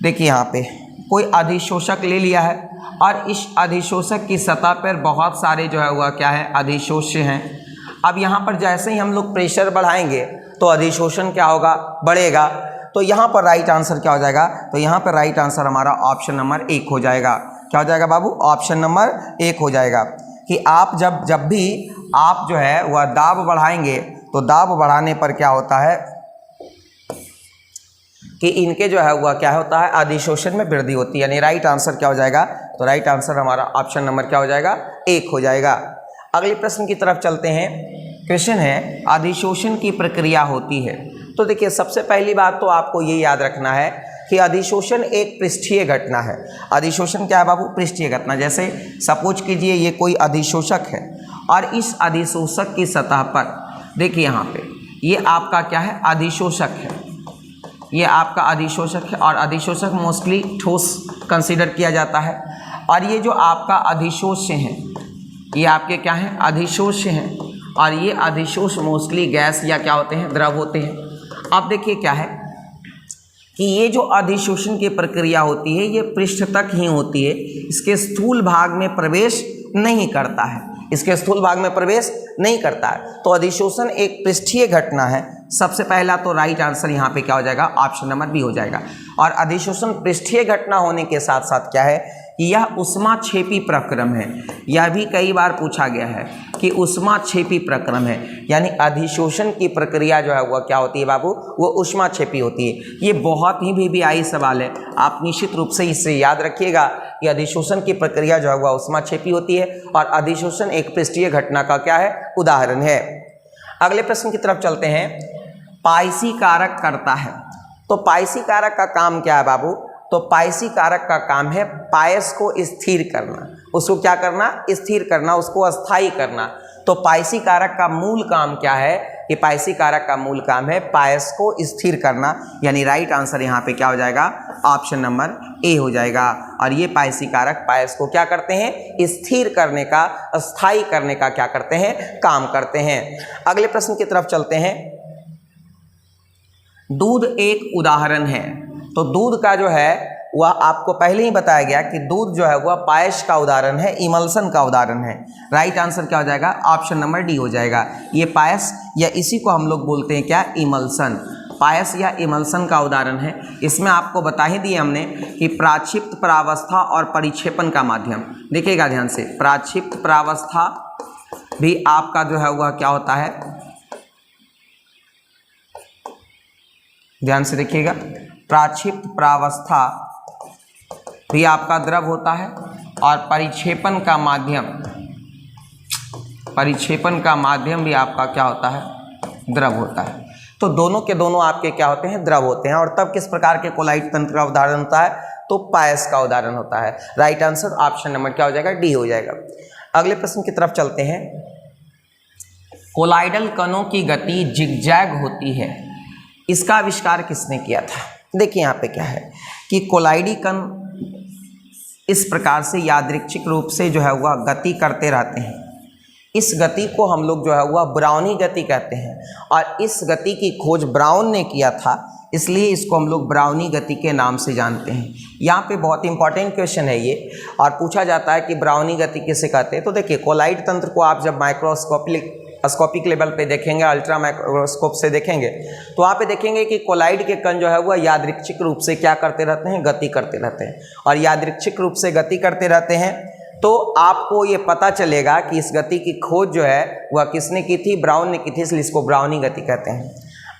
देखिए यहाँ पे कोई अधिशोषक ले लिया है और इस अधिशोषक की सतह पर बहुत सारे जो है वह क्या है, अधिशोष्य हैं। अब यहाँ पर जैसे ही हम लोग प्रेशर बढ़ाएंगे तो अधिशोषण क्या होगा, बढ़ेगा। तो यहाँ पर राइट आंसर क्या हो जाएगा, तो यहाँ पर राइट आंसर हमारा ऑप्शन नंबर 1 हो जाएगा। क्या हो जाएगा बाबू, ऑप्शन नंबर 1 हो जाएगा। कि आप जब भी आप जो है वह दाब बढ़ाएंगे तो दाब बढ़ाने पर क्या होता है कि इनके जो है वह क्या होता है, अधिशोषण में वृद्धि होती है। यानी राइट आंसर क्या हो जाएगा, तो राइट आंसर हमारा ऑप्शन नंबर क्या हो जाएगा, 1 हो जाएगा। अगले प्रश्न की तरफ चलते हैं। क्वेश्चन है, अधिशोषण की प्रक्रिया होती है। तो देखिए, सबसे पहली बात तो आपको ये याद रखना है कि अधिशोषण एक पृष्ठीय घटना है। अधिशोषण क्या है बाबू, पृष्ठीय घटना। जैसे सपोज कीजिए ये कोई अधिशोषक है और इस अधिशोषक की सतह पर देखिए यहाँ पे ये आपका क्या है, अधिशोषक है। ये आपका अधिशोषक है और अधिशोषक मोस्टली ठोस कंसीडर किया जाता है। और ये जो आपका अधिशोष्य है, ये आपके क्या हैं, अधिशोष्य हैं। और ये अधिशोष मोस्टली गैस या क्या होते हैं, द्रव होते हैं। अब देखिए क्या है कि ये जो अधिशोषण की प्रक्रिया होती है ये पृष्ठ तक ही होती है, इसके स्थूल भाग में प्रवेश नहीं करता है। इसके स्थूल भाग में प्रवेश नहीं करता है। तो अधिशोषण एक पृष्ठीय घटना है। सबसे पहला तो राइट आंसर यहाँ पे क्या हो जाएगा, ऑप्शन नंबर बी हो जाएगा। और अधिशोषण पृष्ठीय घटना होने के साथ साथ क्या है कि यह ऊष्माक्षेपी प्रक्रम है। यह भी कई बार पूछा गया है कि ऊष्माक्षेपी प्रक्रम है, यानी अधिशोषण की प्रक्रिया जो है वह क्या होती है बाबू, वो ऊष्माक्षेपी होती है। ये बहुत ही VVI सवाल है, आप निश्चित रूप से इसे याद रखिएगा कि अधिशोषण की प्रक्रिया जो है वह ऊष्माक्षेपी होती है और अधिशोषण एक पृष्ठीय घटना का क्या है, उदाहरण है। अगले प्रश्न की तरफ चलते हैं। पाइसी कारक करता है, तो पाइसी कारक का काम क्या है बाबू, तो पाइसी कारक का काम है पायस को स्थिर करना। उसको क्या करना, स्थिर करना, उसको अस्थायी करना। तो पाइसी कारक का मूल काम क्या है कि पाइसी कारक का मूल काम है पायस को स्थिर करना, यानी राइट आंसर यहाँ पे क्या हो जाएगा, ऑप्शन नंबर ए हो जाएगा। और ये पाइसी कारक पायस को क्या करते हैं, स्थिर करने का, अस्थायी करने का क्या करते हैं, काम करते हैं। अगले प्रश्न की तरफ चलते हैं। दूध एक उदाहरण है, तो दूध का जो है वह आपको पहले ही बताया गया कि दूध जो है वह पायस का उदाहरण है, इमल्सन का उदाहरण है। राइट आंसर क्या हो जाएगा, ऑप्शन नंबर डी हो जाएगा। ये पायस या इसी को हम लोग बोलते हैं क्या, इमल्सन। पायस या इमल्सन का उदाहरण है। इसमें आपको बता ही दिए हमने कि प्राक्षिप्त प्रावस्था और परिक्षेपण का माध्यम, देखिएगा ध्यान से, प्राक्षिप्त प्रावस्था भी आपका जो है वह क्या होता है, ध्यान से देखिएगा, प्राक्षिप्त प्रावस्था भी आपका द्रव होता है और परिक्षेपण का माध्यम, परिक्षेपण का माध्यम भी आपका क्या होता है, द्रव होता है। तो दोनों के दोनों आपके क्या होते हैं, द्रव होते हैं। और तब किस प्रकार के कोलाइड तंत्र का उदाहरण होता है, तो पायस का उदाहरण होता है। राइट आंसर ऑप्शन नंबर क्या हो जाएगा, डी हो जाएगा। अगले प्रश्न की तरफ चलते हैं। कोलाइडल कणों की गति जिगजैग होती है, इसका आविष्कार किसने किया था। देखिए यहाँ पे क्या है कि कोलाइडी कण इस प्रकार से यादृच्छिक रूप से जो है वह गति करते रहते हैं। इस गति को हम लोग जो है वह ब्राउनी गति कहते हैं और इस गति की खोज ब्राउन ने किया था, इसलिए इसको हम लोग ब्राउनी गति के नाम से जानते हैं। यहाँ पे बहुत इंपॉर्टेंट क्वेश्चन है ये, और पूछा जाता है कि ब्राउनी गति किसे कहते हैं। तो देखिए कोलाइड तंत्र को आप जब माइक्रोस्कोपिक लेवल पे देखेंगे, अल्ट्रा माइक्रोस्कोप से देखेंगे, तो वहाँ पे देखेंगे कि कोलाइड के कण जो है वह यादृच्छिक रूप से क्या करते रहते हैं, गति करते रहते हैं। और यादृच्छिक रूप से गति करते रहते हैं तो आपको ये पता चलेगा कि इस गति की खोज जो है वह किसने की थी, ब्राउन ने की थी, इसलिए इसको ब्राउनी गति कहते हैं।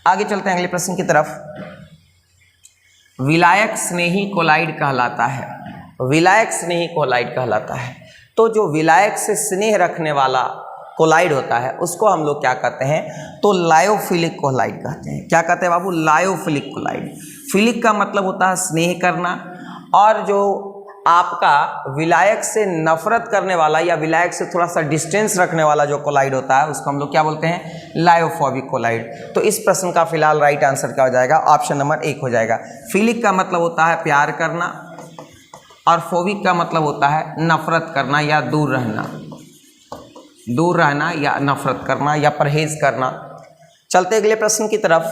आगे चलते हैं अगले प्रश्न की तरफ। विलायक स्नेही कोलाइड कहलाता है, विलायक स्नेही कोलाइड कहलाता है। तो जो विलायक से स्नेह रखने वाला कोलाइड होता है उसको हम लोग क्या कहते हैं, तो लायोफिलिक कोलाइड कहते हैं। क्या कहते हैं बाबू, लायोफिलिक कोलाइड। फिलिक का मतलब होता है स्नेह करना, और जो आपका विलायक से नफरत करने वाला या विलायक से थोड़ा सा डिस्टेंस रखने वाला जो कोलाइड होता है उसको हम लोग क्या बोलते हैं, लायोफोबिक कोलाइड। तो इस प्रश्न का फिलहाल राइट आंसर क्या हो जाएगा, ऑप्शन नंबर 1 हो जाएगा। फिलिक का मतलब होता है प्यार करना और फोबिक का मतलब होता है नफरत करना या दूर रहना, दूर रहना या नफरत करना या परहेज करना। चलते अगले प्रश्न की तरफ।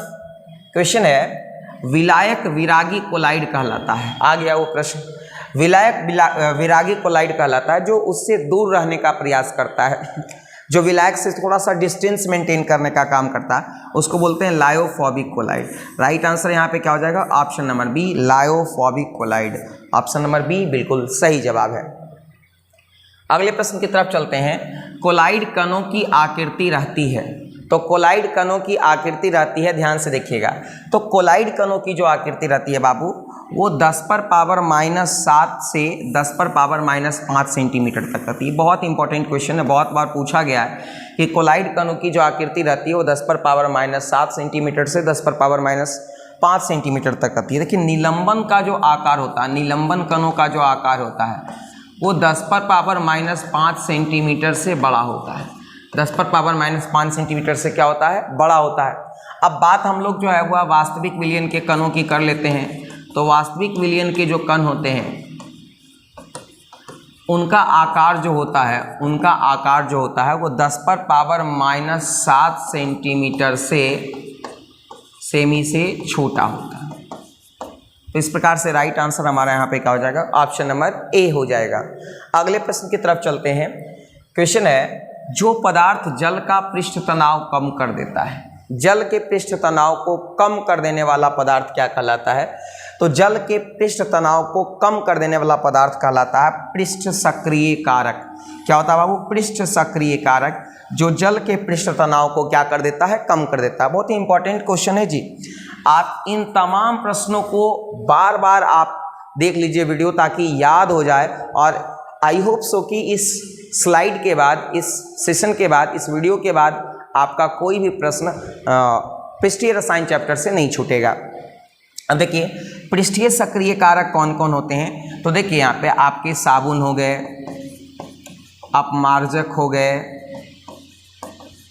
क्वेश्चन है विलायक विरागी कोलाइड कहलाता है। आ गया वो प्रश्न। विलायक विरागी कोलाइड कहलाता है जो उससे दूर रहने का प्रयास करता है, जो विलायक से थोड़ा सा डिस्टेंस मेंटेन करने का काम करता है, उसको बोलते हैं लायोफोबिक कोलाइड। राइट आंसर यहाँ पे क्या हो जाएगा, option number B, lyophobic colloid. Option number B बिल्कुल सही जवाब है। अगले प्रश्न की तरफ चलते हैं। कोलाइड कणों की आकृति रहती है, तो कोलाइड कणों की आकृति रहती है, ध्यान से देखिएगा। तो कोलाइड कणों की जो आकृति रहती है बाबू वो 10⁻⁻7 से 10⁻⁻5 सेंटीमीटर तक रहती है। बहुत इंपॉर्टेंट क्वेश्चन है, बहुत बार पूछा गया है कि कोलाइड कणों की जो आकृति रहती है वो 10⁻⁻7 सेंटीमीटर से 10⁻⁻5 सेंटीमीटर तक रहती है। देखिए निलंबन का जो आकार होता है, निलंबन कणों का जो आकार होता है वो 10⁻⁻5 सेंटीमीटर से बड़ा होता है। 10⁻⁻5 सेंटीमीटर से क्या होता है, बड़ा होता है। अब बात हम लोग जो है वह वास्तविक विलयन के कणों की कर लेते हैं। तो वास्तविक विलयन के जो कण होते हैं उनका आकार जो होता है, उनका आकार जो होता है वो 10⁻⁻7 सेंटीमीटर से सेमी से छोटा होता है। तो इस प्रकार से राइट आंसर हमारा यहाँ पे क्या हो जाएगा, ऑप्शन नंबर ए हो जाएगा। अगले प्रश्न की तरफ चलते हैं। क्वेश्चन है जो पदार्थ जल का पृष्ठ तनाव कम कर देता है। जल के पृष्ठ तनाव को कम कर देने वाला पदार्थ क्या कहलाता है? तो जल के पृष्ठ तनाव को कम कर देने वाला पदार्थ कहलाता है पृष्ठ सक्रिय कारक। क्या होता है बाबू? पृष्ठ सक्रिय कारक, जो जल के पृष्ठ तनाव को क्या कर देता है? कम कर देता है। बहुत ही इंपॉर्टेंट क्वेश्चन है जी। आप इन तमाम प्रश्नों को बार बार आप देख लीजिए वीडियो, ताकि याद हो जाए। और आई होप सो कि इस स्लाइड के बाद, इस सेशन के बाद, इस वीडियो के बाद आपका कोई भी प्रश्न पृष्ठीय रसायन चैप्टर से नहीं छूटेगा। अब देखिए पृष्ठीय सक्रिय कारक कौन कौन होते हैं। तो देखिए यहाँ पे आपके साबुन हो गए, अपमार्जक हो गए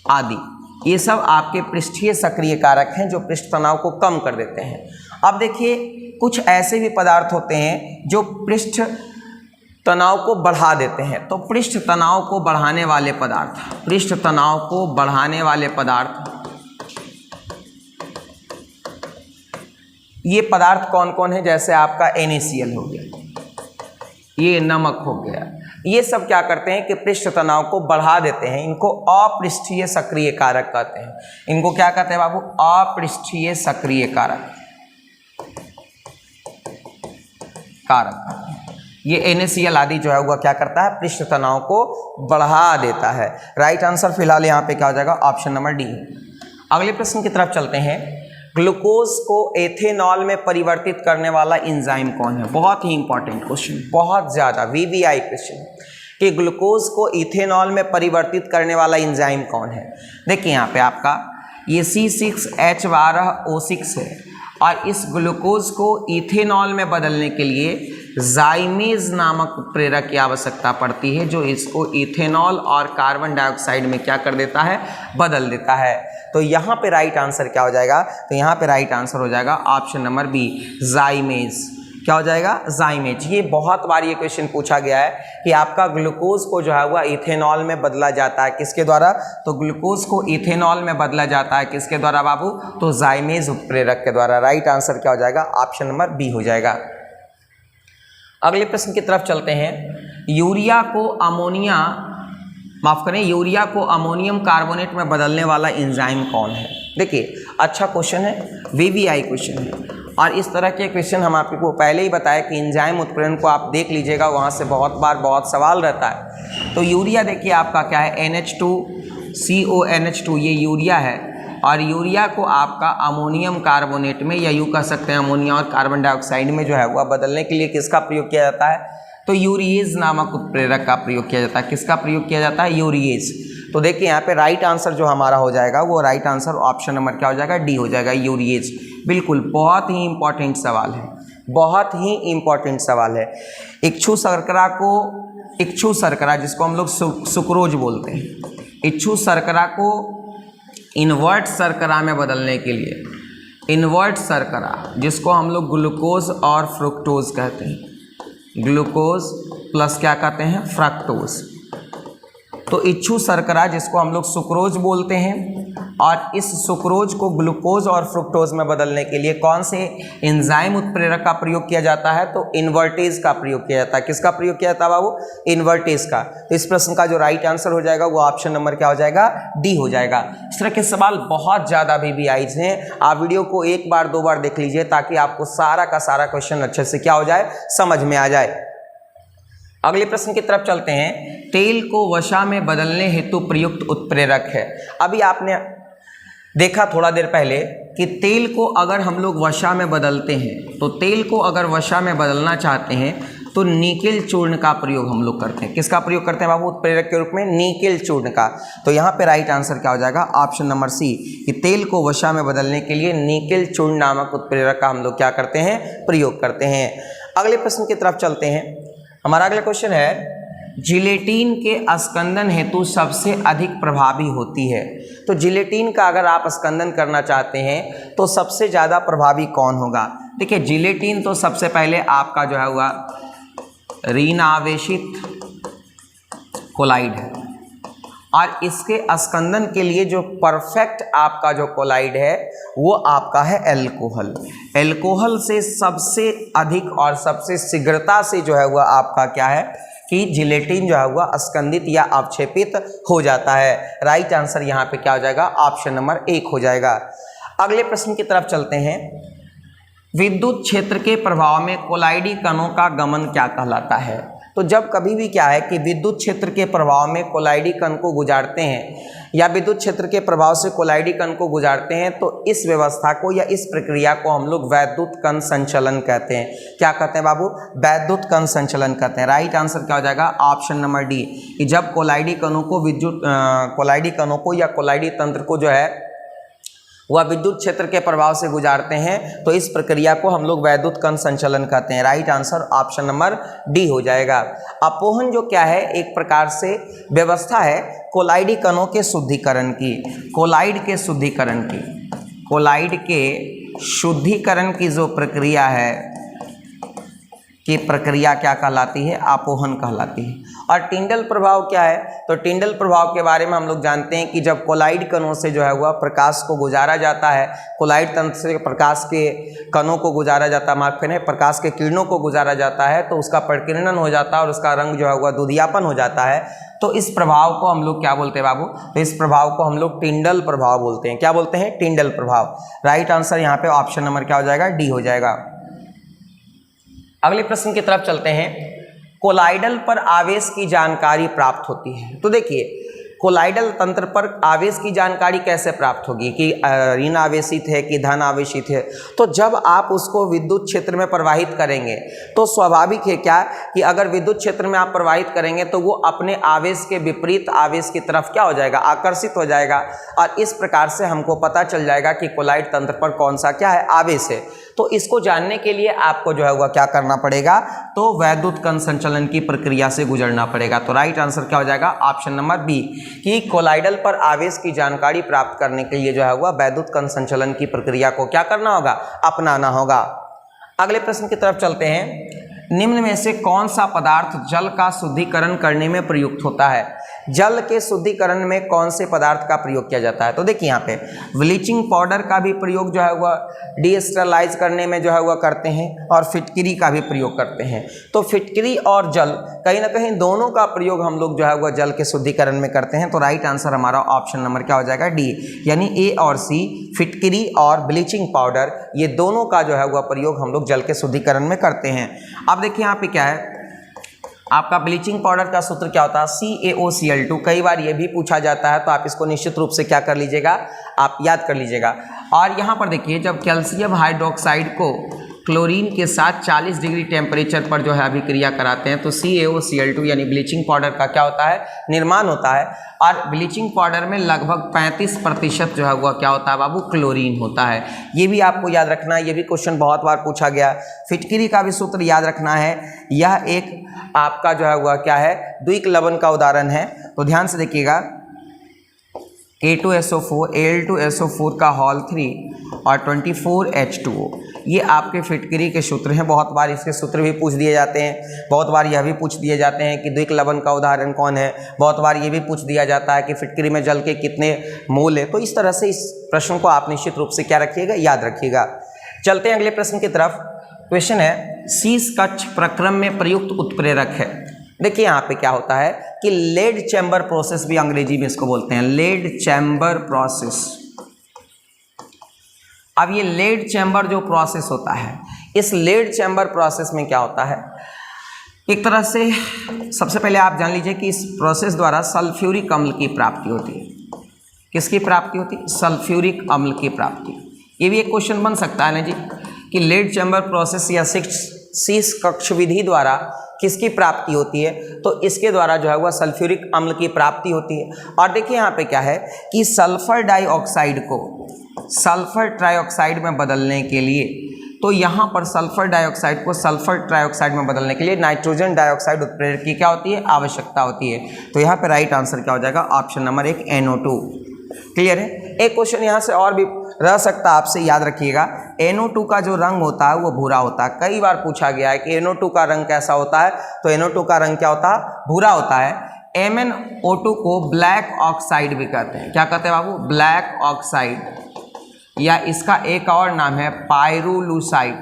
आदि, ये सब आपके पृष्ठीय सक्रिय कारक हैं जो पृष्ठ तनाव को कम कर देते हैं। अब देखिए कुछ ऐसे भी पदार्थ होते हैं जो पृष्ठ तनाव को बढ़ा देते हैं। तो पृष्ठ तनाव को बढ़ाने वाले पदार्थ, पृष्ठ तनाव को बढ़ाने वाले पदार्थ, ये पदार्थ कौन कौन है? जैसे आपका NaCl हो गया, ये नमक हो गया, ये सब क्या करते हैं कि पृष्ठ तनाव को बढ़ा देते हैं। इनको अपृष्ठीय सक्रिय कारक कहते हैं। इनको क्या कहते हैं बाबू? अपृष्ठीय सक्रिय कारक ये NaCl आदि जो है वह क्या करता है? पृष्ठ तनाव को बढ़ा देता है। राइट आंसर फिलहाल यहाँ पे क्या हो जाएगा? Option number D. अगले प्रश्न की तरफ चलते हैं। ग्लूकोज को एथेनॉल में परिवर्तित करने वाला एंजाइम कौन है? बहुत ही इंपॉर्टेंट क्वेश्चन, बहुत ज़्यादा VVI क्वेश्चन कि ग्लूकोज को इथेनॉल में परिवर्तित करने वाला एंजाइम कौन है। देखिए यहाँ पे आपका ये C6H12O6 है, और इस ग्लूकोज को इथेनॉल में बदलने के लिए जाइमेज नामक प्रेरक की आवश्यकता पड़ती है, जो इसको इथेनॉल और कार्बन डाइऑक्साइड में क्या कर देता है? बदल देता है। तो यहाँ पे राइट आंसर क्या हो जाएगा? तो यहाँ पे राइट आंसर हो जाएगा ऑप्शन नंबर बी, जाइमेज। क्या हो जाएगा? जाइमेज। ये बहुत बार ये क्वेश्चन पूछा गया है कि आपका ग्लूकोज को जो है वह इथेनॉल में बदला जाता है किसके द्वारा? तो ग्लूकोज को इथेनॉल में बदला जाता है किसके द्वारा बाबू? तो जाइमेज उत्प्रेरक के द्वारा। राइट आंसर क्या हो जाएगा? ऑप्शन नंबर बी हो जाएगा। अगले प्रश्न की तरफ चलते हैं। यूरिया को अमोनियम कार्बोनेट में बदलने वाला एंजाइम कौन है? देखिए अच्छा क्वेश्चन है, VVI क्वेश्चन है, और इस तरह के क्वेश्चन हम आपको पहले ही बताया कि एंजाइम उत्प्रेरण को आप देख लीजिएगा, वहाँ से बहुत बार बहुत सवाल रहता है। तो यूरिया देखिए आपका क्या है? NH2CONH2 ये यूरिया है, और यूरिया को आपका अमोनियम कार्बोनेट में, या यूँ कह सकते हैं अमोनिया और कार्बन डाइऑक्साइड में जो है वह बदलने के लिए किसका प्रयोग किया जाता है? तो यूरिएज नामक उत्प्रेरक का प्रयोग किया जाता है। किसका प्रयोग किया जाता है? यूरिएज। तो देखिए यहाँ पे राइट आंसर जो हमारा हो जाएगा वो राइट आंसर ऑप्शन नंबर क्या हो जाएगा? डी हो जाएगा, यूरिएज। बिल्कुल बहुत ही इंपॉर्टेंट सवाल है, बहुत ही इंपॉर्टेंट सवाल है। इच्छू शर्करा जिसको हम लोग सुक्रोज बोलते हैं, इच्छू शर्करा को इन्वर्ट शर्करा में बदलने के लिए, इन्वर्ट शर्करा जिसको हम लोग ग्लूकोज और फ्रुक्टोज कहते हैं, ग्लूकोज प्लस क्या कहते हैं? फ्रक्टोज। तो इच्छू शर्करा जिसको हम लोग सुक्रोज बोलते हैं, और इस सुक्रोज को ग्लूकोज और फ्रुक्टोज में बदलने के लिए कौन से एंजाइम उत्प्रेरक का प्रयोग किया जाता है? तो इन्वर्टेज का प्रयोग किया जाता है। किसका प्रयोग किया जाता है बाबू? इन्वर्टेज का। तो इस प्रश्न का जो राइट आंसर हो जाएगा वो ऑप्शन नंबर क्या हो जाएगा? डी हो जाएगा। इस तरह के सवाल बहुत ज़्यादा VVIs हैं। आप वीडियो को एक बार दो बार देख लीजिए ताकि आपको सारा का सारा क्वेश्चन अच्छे से क्या हो जाए? समझ में आ जाए। अगले प्रश्न की तरफ चलते हैं। तेल को वसा में बदलने हेतु प्रयुक्त उत्प्रेरक है। अभी आपने देखा थोड़ा देर पहले कि तेल को अगर हम लोग वसा में बदलते हैं, तो तेल को अगर वसा में बदलना चाहते हैं तो निकेल चूर्ण का प्रयोग हम लोग करते हैं। किसका प्रयोग करते हैं बाबू? उत्प्रेरक के रूप में निकेल चूर्ण का। तो यहाँ पे राइट आंसर क्या हो जाएगा? ऑप्शन नंबर सी, कि तेल को वसा में बदलने के लिए निकेल चूर्ण नामक उत्प्रेरक का हम लोग क्या करते हैं? प्रयोग करते हैं। अगले प्रश्न की तरफ चलते हैं। हमारा अगला क्वेश्चन है, जिलेटिन के स्कंदन हेतु सबसे अधिक प्रभावी होती है। तो जिलेटिन का अगर आप स्कंदन करना चाहते हैं तो सबसे ज़्यादा प्रभावी कौन होगा? देखिए जिलेटिन तो सबसे पहले आपका जो है हुआ ऋण आवेशित कोलाइड है, और इसके स्कंदन के लिए जो परफेक्ट आपका जो कोलाइड है वो आपका है एल्कोहल। एल्कोहल से सबसे अधिक और सबसे शीघ्रता से जो है वह आपका क्या है? कि जिलेटिन जो है हुआ अस्कंदित या अवक्षेपित हो जाता है। राइट आंसर यहाँ पे क्या हो जाएगा, ऑप्शन नंबर 1 हो जाएगा। अगले प्रश्न की तरफ चलते हैं। विद्युत क्षेत्र के प्रभाव में कोलाइडी कणों का गमन क्या कहलाता है। तो जब कभी भी क्या है कि विद्युत क्षेत्र के प्रभाव में कोलाइडी कण को गुजारते हैं या विद्युत क्षेत्र के प्रभाव से कोलाइडी कण को गुजारते हैं तो इस व्यवस्था को या इस प्रक्रिया को हम लोग वैद्युत कण संचलन कहते हैं। क्या कहते हैं बाबू, वैद्युत कण संचलन कहते हैं। राइट आंसर क्या हो जाएगा, ऑप्शन नंबर डी, कि जब कोलाइडी कणों को या कोलाइडी तंत्र को जो है वह विद्युत क्षेत्र के प्रभाव से गुजारते हैं तो इस प्रक्रिया को हम लोग वैद्युत कण संचलन कहते हैं। Right answer option number D हो जाएगा। अपोहन जो क्या है, एक प्रकार से व्यवस्था है कोलाइडी कणों के शुद्धिकरण की। कोलाइड के शुद्धिकरण की जो प्रक्रिया है कि प्रक्रिया क्या कहलाती है, अपोहन कहलाती है। और टिंडल प्रभाव क्या है, तो टिंडल प्रभाव के बारे में हम लोग जानते हैं कि जब कोलाइड कणों से जो है वह प्रकाश को गुजारा जाता है, कोलाइड तंत्र से प्रकाश के कणों को गुजारा जाता है, माफ करें प्रकाश के किरणों को गुजारा जाता है तो उसका प्रकीर्णन हो जाता है और उसका रंग जो है वह दुधियापन हो जाता है। तो इस प्रभाव को हम लोग क्या बोलते हैं बाबू, तो इस प्रभाव को हम लोग टिंडल प्रभाव बोलते हैं। क्या बोलते हैं, टिंडल प्रभाव। राइट आंसर यहाँ पे ऑप्शन नंबर क्या हो जाएगा, डी हो जाएगा। अगले प्रश्न की तरफ चलते हैं। कोलाइडल पर आवेश की जानकारी प्राप्त होती है। तो देखिए कोलाइडल तंत्र पर आवेश की जानकारी कैसे प्राप्त होगी कि ऋण आवेशित है कि धन आवेशित है। तो जब आप उसको विद्युत क्षेत्र में प्रवाहित करेंगे तो स्वाभाविक है क्या कि अगर विद्युत क्षेत्र में आप प्रवाहित करेंगे तो वो अपने आवेश के विपरीत आवेश की तरफ क्या हो जाएगा, आकर्षित हो जाएगा। और इस प्रकार से हमको पता चल जाएगा कि कोलाइड तंत्र पर कौन सा क्या है, आवेश है। तो इसको जानने के लिए आपको जो है वह क्या करना पड़ेगा, तो वैद्युत कण संचलन की प्रक्रिया से गुजरना पड़ेगा। तो राइट आंसर क्या हो जाएगा, ऑप्शन नंबर बी, कि कोलाइडल पर आवेश की जानकारी प्राप्त करने के लिए जो है वह वैद्युत कण संचलन की प्रक्रिया को क्या करना होगा, अपनाना होगा। अगले प्रश्न की तरफ चलते हैं। निम्न में से कौन सा पदार्थ जल का शुद्धिकरण करने में प्रयुक्त होता है। जल के शुद्धिकरण में कौन से पदार्थ का प्रयोग किया जाता है। तो देखिए यहाँ पे ब्लीचिंग पाउडर का भी प्रयोग जो है वह डीस्टरलाइज करने में जो है वह करते हैं और फिटकरी का भी प्रयोग करते हैं। तो फिटकरी और जल कहीं ना कहीं दोनों का प्रयोग हम लोग जो है वह जल के शुद्धिकरण में करते हैं। तो राइट आंसर हमारा ऑप्शन नंबर क्या हो जाएगा, डी, यानी ए और सी, फिटकरी और ब्लीचिंग पाउडर, ये दोनों का जो है वह प्रयोग हम लोग जल के शुद्धिकरण में करते हैं। अब देखिए यहाँ पे क्या है, आपका ब्लीचिंग पाउडर का सूत्र क्या होता है, CaOCl2। कई बार ये भी पूछा जाता है तो आप इसको निश्चित रूप से क्या कर लीजिएगा, आप याद कर लीजिएगा। और यहाँ पर देखिए जब कैल्शियम हाइड्रोक्साइड को क्लोरीन के साथ 40 डिग्री टेम्परेचर पर जो है अभिक्रिया कराते हैं तो CaOCl2 यानी ब्लीचिंग पाउडर का क्या होता है, निर्माण होता है। और ब्लीचिंग पाउडर में लगभग 35% जो है वह क्या होता है बाबू, क्लोरीन होता है। ये भी आपको याद रखना है, ये भी क्वेश्चन बहुत बार पूछा गया। फिटकरी का भी सूत्र याद रखना है, यह एक आपका जो है वह क्या है, द्विक लवण का उदाहरण है। तो ध्यान से देखिएगा, K2SO4 Al2SO4 का हॉल 3 और 24H2O, ये आपके फिटकरी के सूत्र हैं। बहुत बार इसके सूत्र भी पूछ दिए जाते हैं, बहुत बार यह भी पूछ दिए जाते हैं कि द्विक लवण का उदाहरण कौन है, बहुत बार ये भी पूछ दिया जाता है कि फिटकरी में जल के कितने मोल है। तो इस तरह से इस प्रश्न को आप निश्चित रूप से क्या रखिएगा, याद रखिएगा। चलते हैं अगले प्रश्न की तरफ। क्वेश्चन है, शीश कक्ष प्रक्रम में प्रयुक्त उत्प्रेरक है। देखिए यहाँ पे क्या होता है कि लेड चैम्बर प्रोसेस भी अंग्रेजी में इसको बोलते हैं, लेड चैम्बर प्रोसेस। अब ये लेड चैम्बर जो प्रोसेस होता है, इस लेड चैम्बर प्रोसेस में क्या होता है, एक तरह से सबसे पहले आप जान लीजिए कि इस प्रोसेस द्वारा सल्फ्यूरिक अम्ल की प्राप्ति होती है। किसकी प्राप्ति होती है, सल्फ्यूरिक अम्ल की प्राप्ति। ये भी एक क्वेश्चन बन सकता है ना जी कि लेड चैम्बर प्रोसेस या शीश कक्ष विधि द्वारा किसकी प्राप्ति होती है, तो इसके द्वारा जो है वह सल्फ्यूरिक अम्ल की प्राप्ति होती है। और देखिए यहाँ पे क्या है कि सल्फर डाइऑक्साइड को सल्फर ट्राइऑक्साइड में बदलने के लिए, तो यहाँ पर सल्फर डाइऑक्साइड को सल्फर ट्राइऑक्साइड में बदलने के लिए नाइट्रोजन डाइऑक्साइड उत्प्रेरक की क्या होती है, आवश्यकता होती है। तो यहाँ पे राइट आंसर क्या हो जाएगा, ऑप्शन नंबर 1 NO2। क्लियर है। एक क्वेश्चन यहाँ से और भी रह सकता है, आपसे याद रखिएगा। NO2 का जो रंग होता है वो भूरा होता है। कई बार पूछा गया है कि NO2 का रंग कैसा होता है, तो NO2 का रंग क्या होता है, भूरा होता है। MnO2 को ब्लैक ऑक्साइड भी कहते हैं। क्या कहते हैं बाबू, ब्लैक ऑक्साइड, या इसका एक और नाम है पाइरोलूसाइड।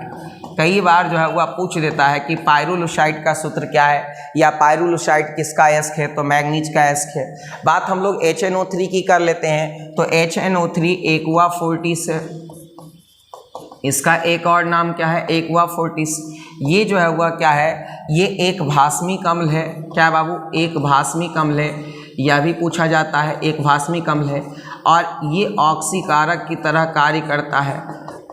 कई बार जो है वह पूछ देता है कि पाइरोलुसाइड का सूत्र क्या है, या पाइरोलुसाइड किसका अयस्क है, तो मैग्नीज का अयस्क है। बात हम लोग HNO3 की कर लेते हैं, तो HNO3 एक्वा फोर्टिस है, इसका एक और नाम क्या है, एक्वा फोर्टिस। ये जो है वह क्या है, ये एक भास्मिक अम्ल है। क्या बाबू, एक भास्मिक अम्ल है, यह भी पूछा जाता है, एक भास्मिक अम्ल है, और ये ऑक्सीकारक की तरह कार्य करता है,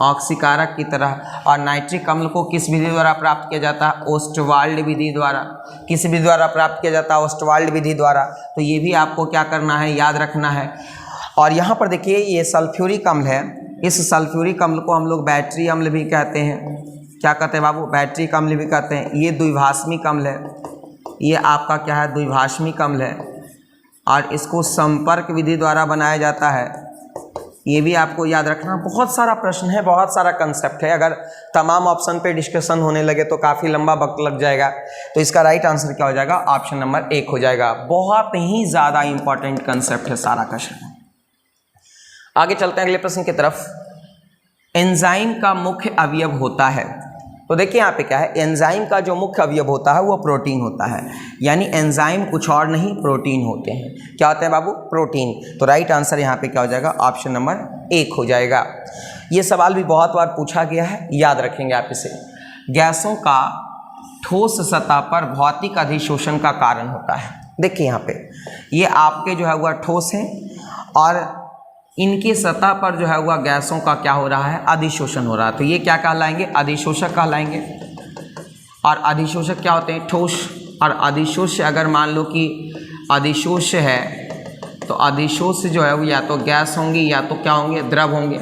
ऑक्सीकारक की तरह। और नाइट्रिक अम्ल को किस विधि द्वारा प्राप्त किया जाता है, ओस्टवाल्ड विधि द्वारा। किस विधि द्वारा प्राप्त किया जाता है, ओस्टवाल्ड विधि द्वारा। तो ये भी आपको क्या करना है, याद रखना है। और यहाँ पर देखिए ये सल्फ्यूरिक अम्ल है, इस सल्फ्यूरिक अम्ल को हम लोग बैटरी अम्ल भी कहते हैं। क्या कहते हैं बाबू, बैटरिक अम्ल भी कहते हैं। ये द्विभाषमिक अम्ल है, ये आपका क्या है, द्विभाषमिक अम्ल है, और इसको संपर्क विधि द्वारा बनाया जाता है। ये भी आपको याद रखना। बहुत सारा प्रश्न है, बहुत सारा कंसेप्ट है, अगर तमाम ऑप्शन पे डिस्कशन होने लगे तो काफ़ी लंबा वक्त लग जाएगा। तो इसका राइट आंसर क्या हो जाएगा, ऑप्शन नंबर 1 हो जाएगा। बहुत ही ज़्यादा इंपॉर्टेंट कंसेप्ट है सारा क्वेश्चन। आगे चलते हैं अगले प्रश्न की तरफ। एंजाइम का मुख्य अवयव होता है, तो देखिए यहाँ पे क्या है, एंजाइम का जो मुख्य अवयव होता है वो प्रोटीन होता है। यानी एंजाइम कुछ और नहीं, प्रोटीन होते हैं। क्या होते हैं बाबू, प्रोटीन। तो राइट आंसर यहाँ पे क्या हो जाएगा, ऑप्शन नंबर 1 हो जाएगा। ये सवाल भी बहुत बार पूछा गया है, याद रखेंगे आप इसे। गैसों का ठोस सतह पर भौतिक अधिशोषण का कारण होता है। देखिए यहाँ पे ये आपके जो है वह ठोस हैं, और इनकी सतह पर जो है वह गैसों का क्या हो रहा है, अधिशोषण हो रहा है। तो ये क्या कहलाएंगे, अधिशोषक कहलाएंगे। और अधिशोषक क्या होते हैं, ठोस। और अधिशोष्य अगर मान लो कि अधिशोष्य है, तो अधिशोष्य जो है वो या तो गैस होंगी या तो क्या होंगे, द्रव होंगे।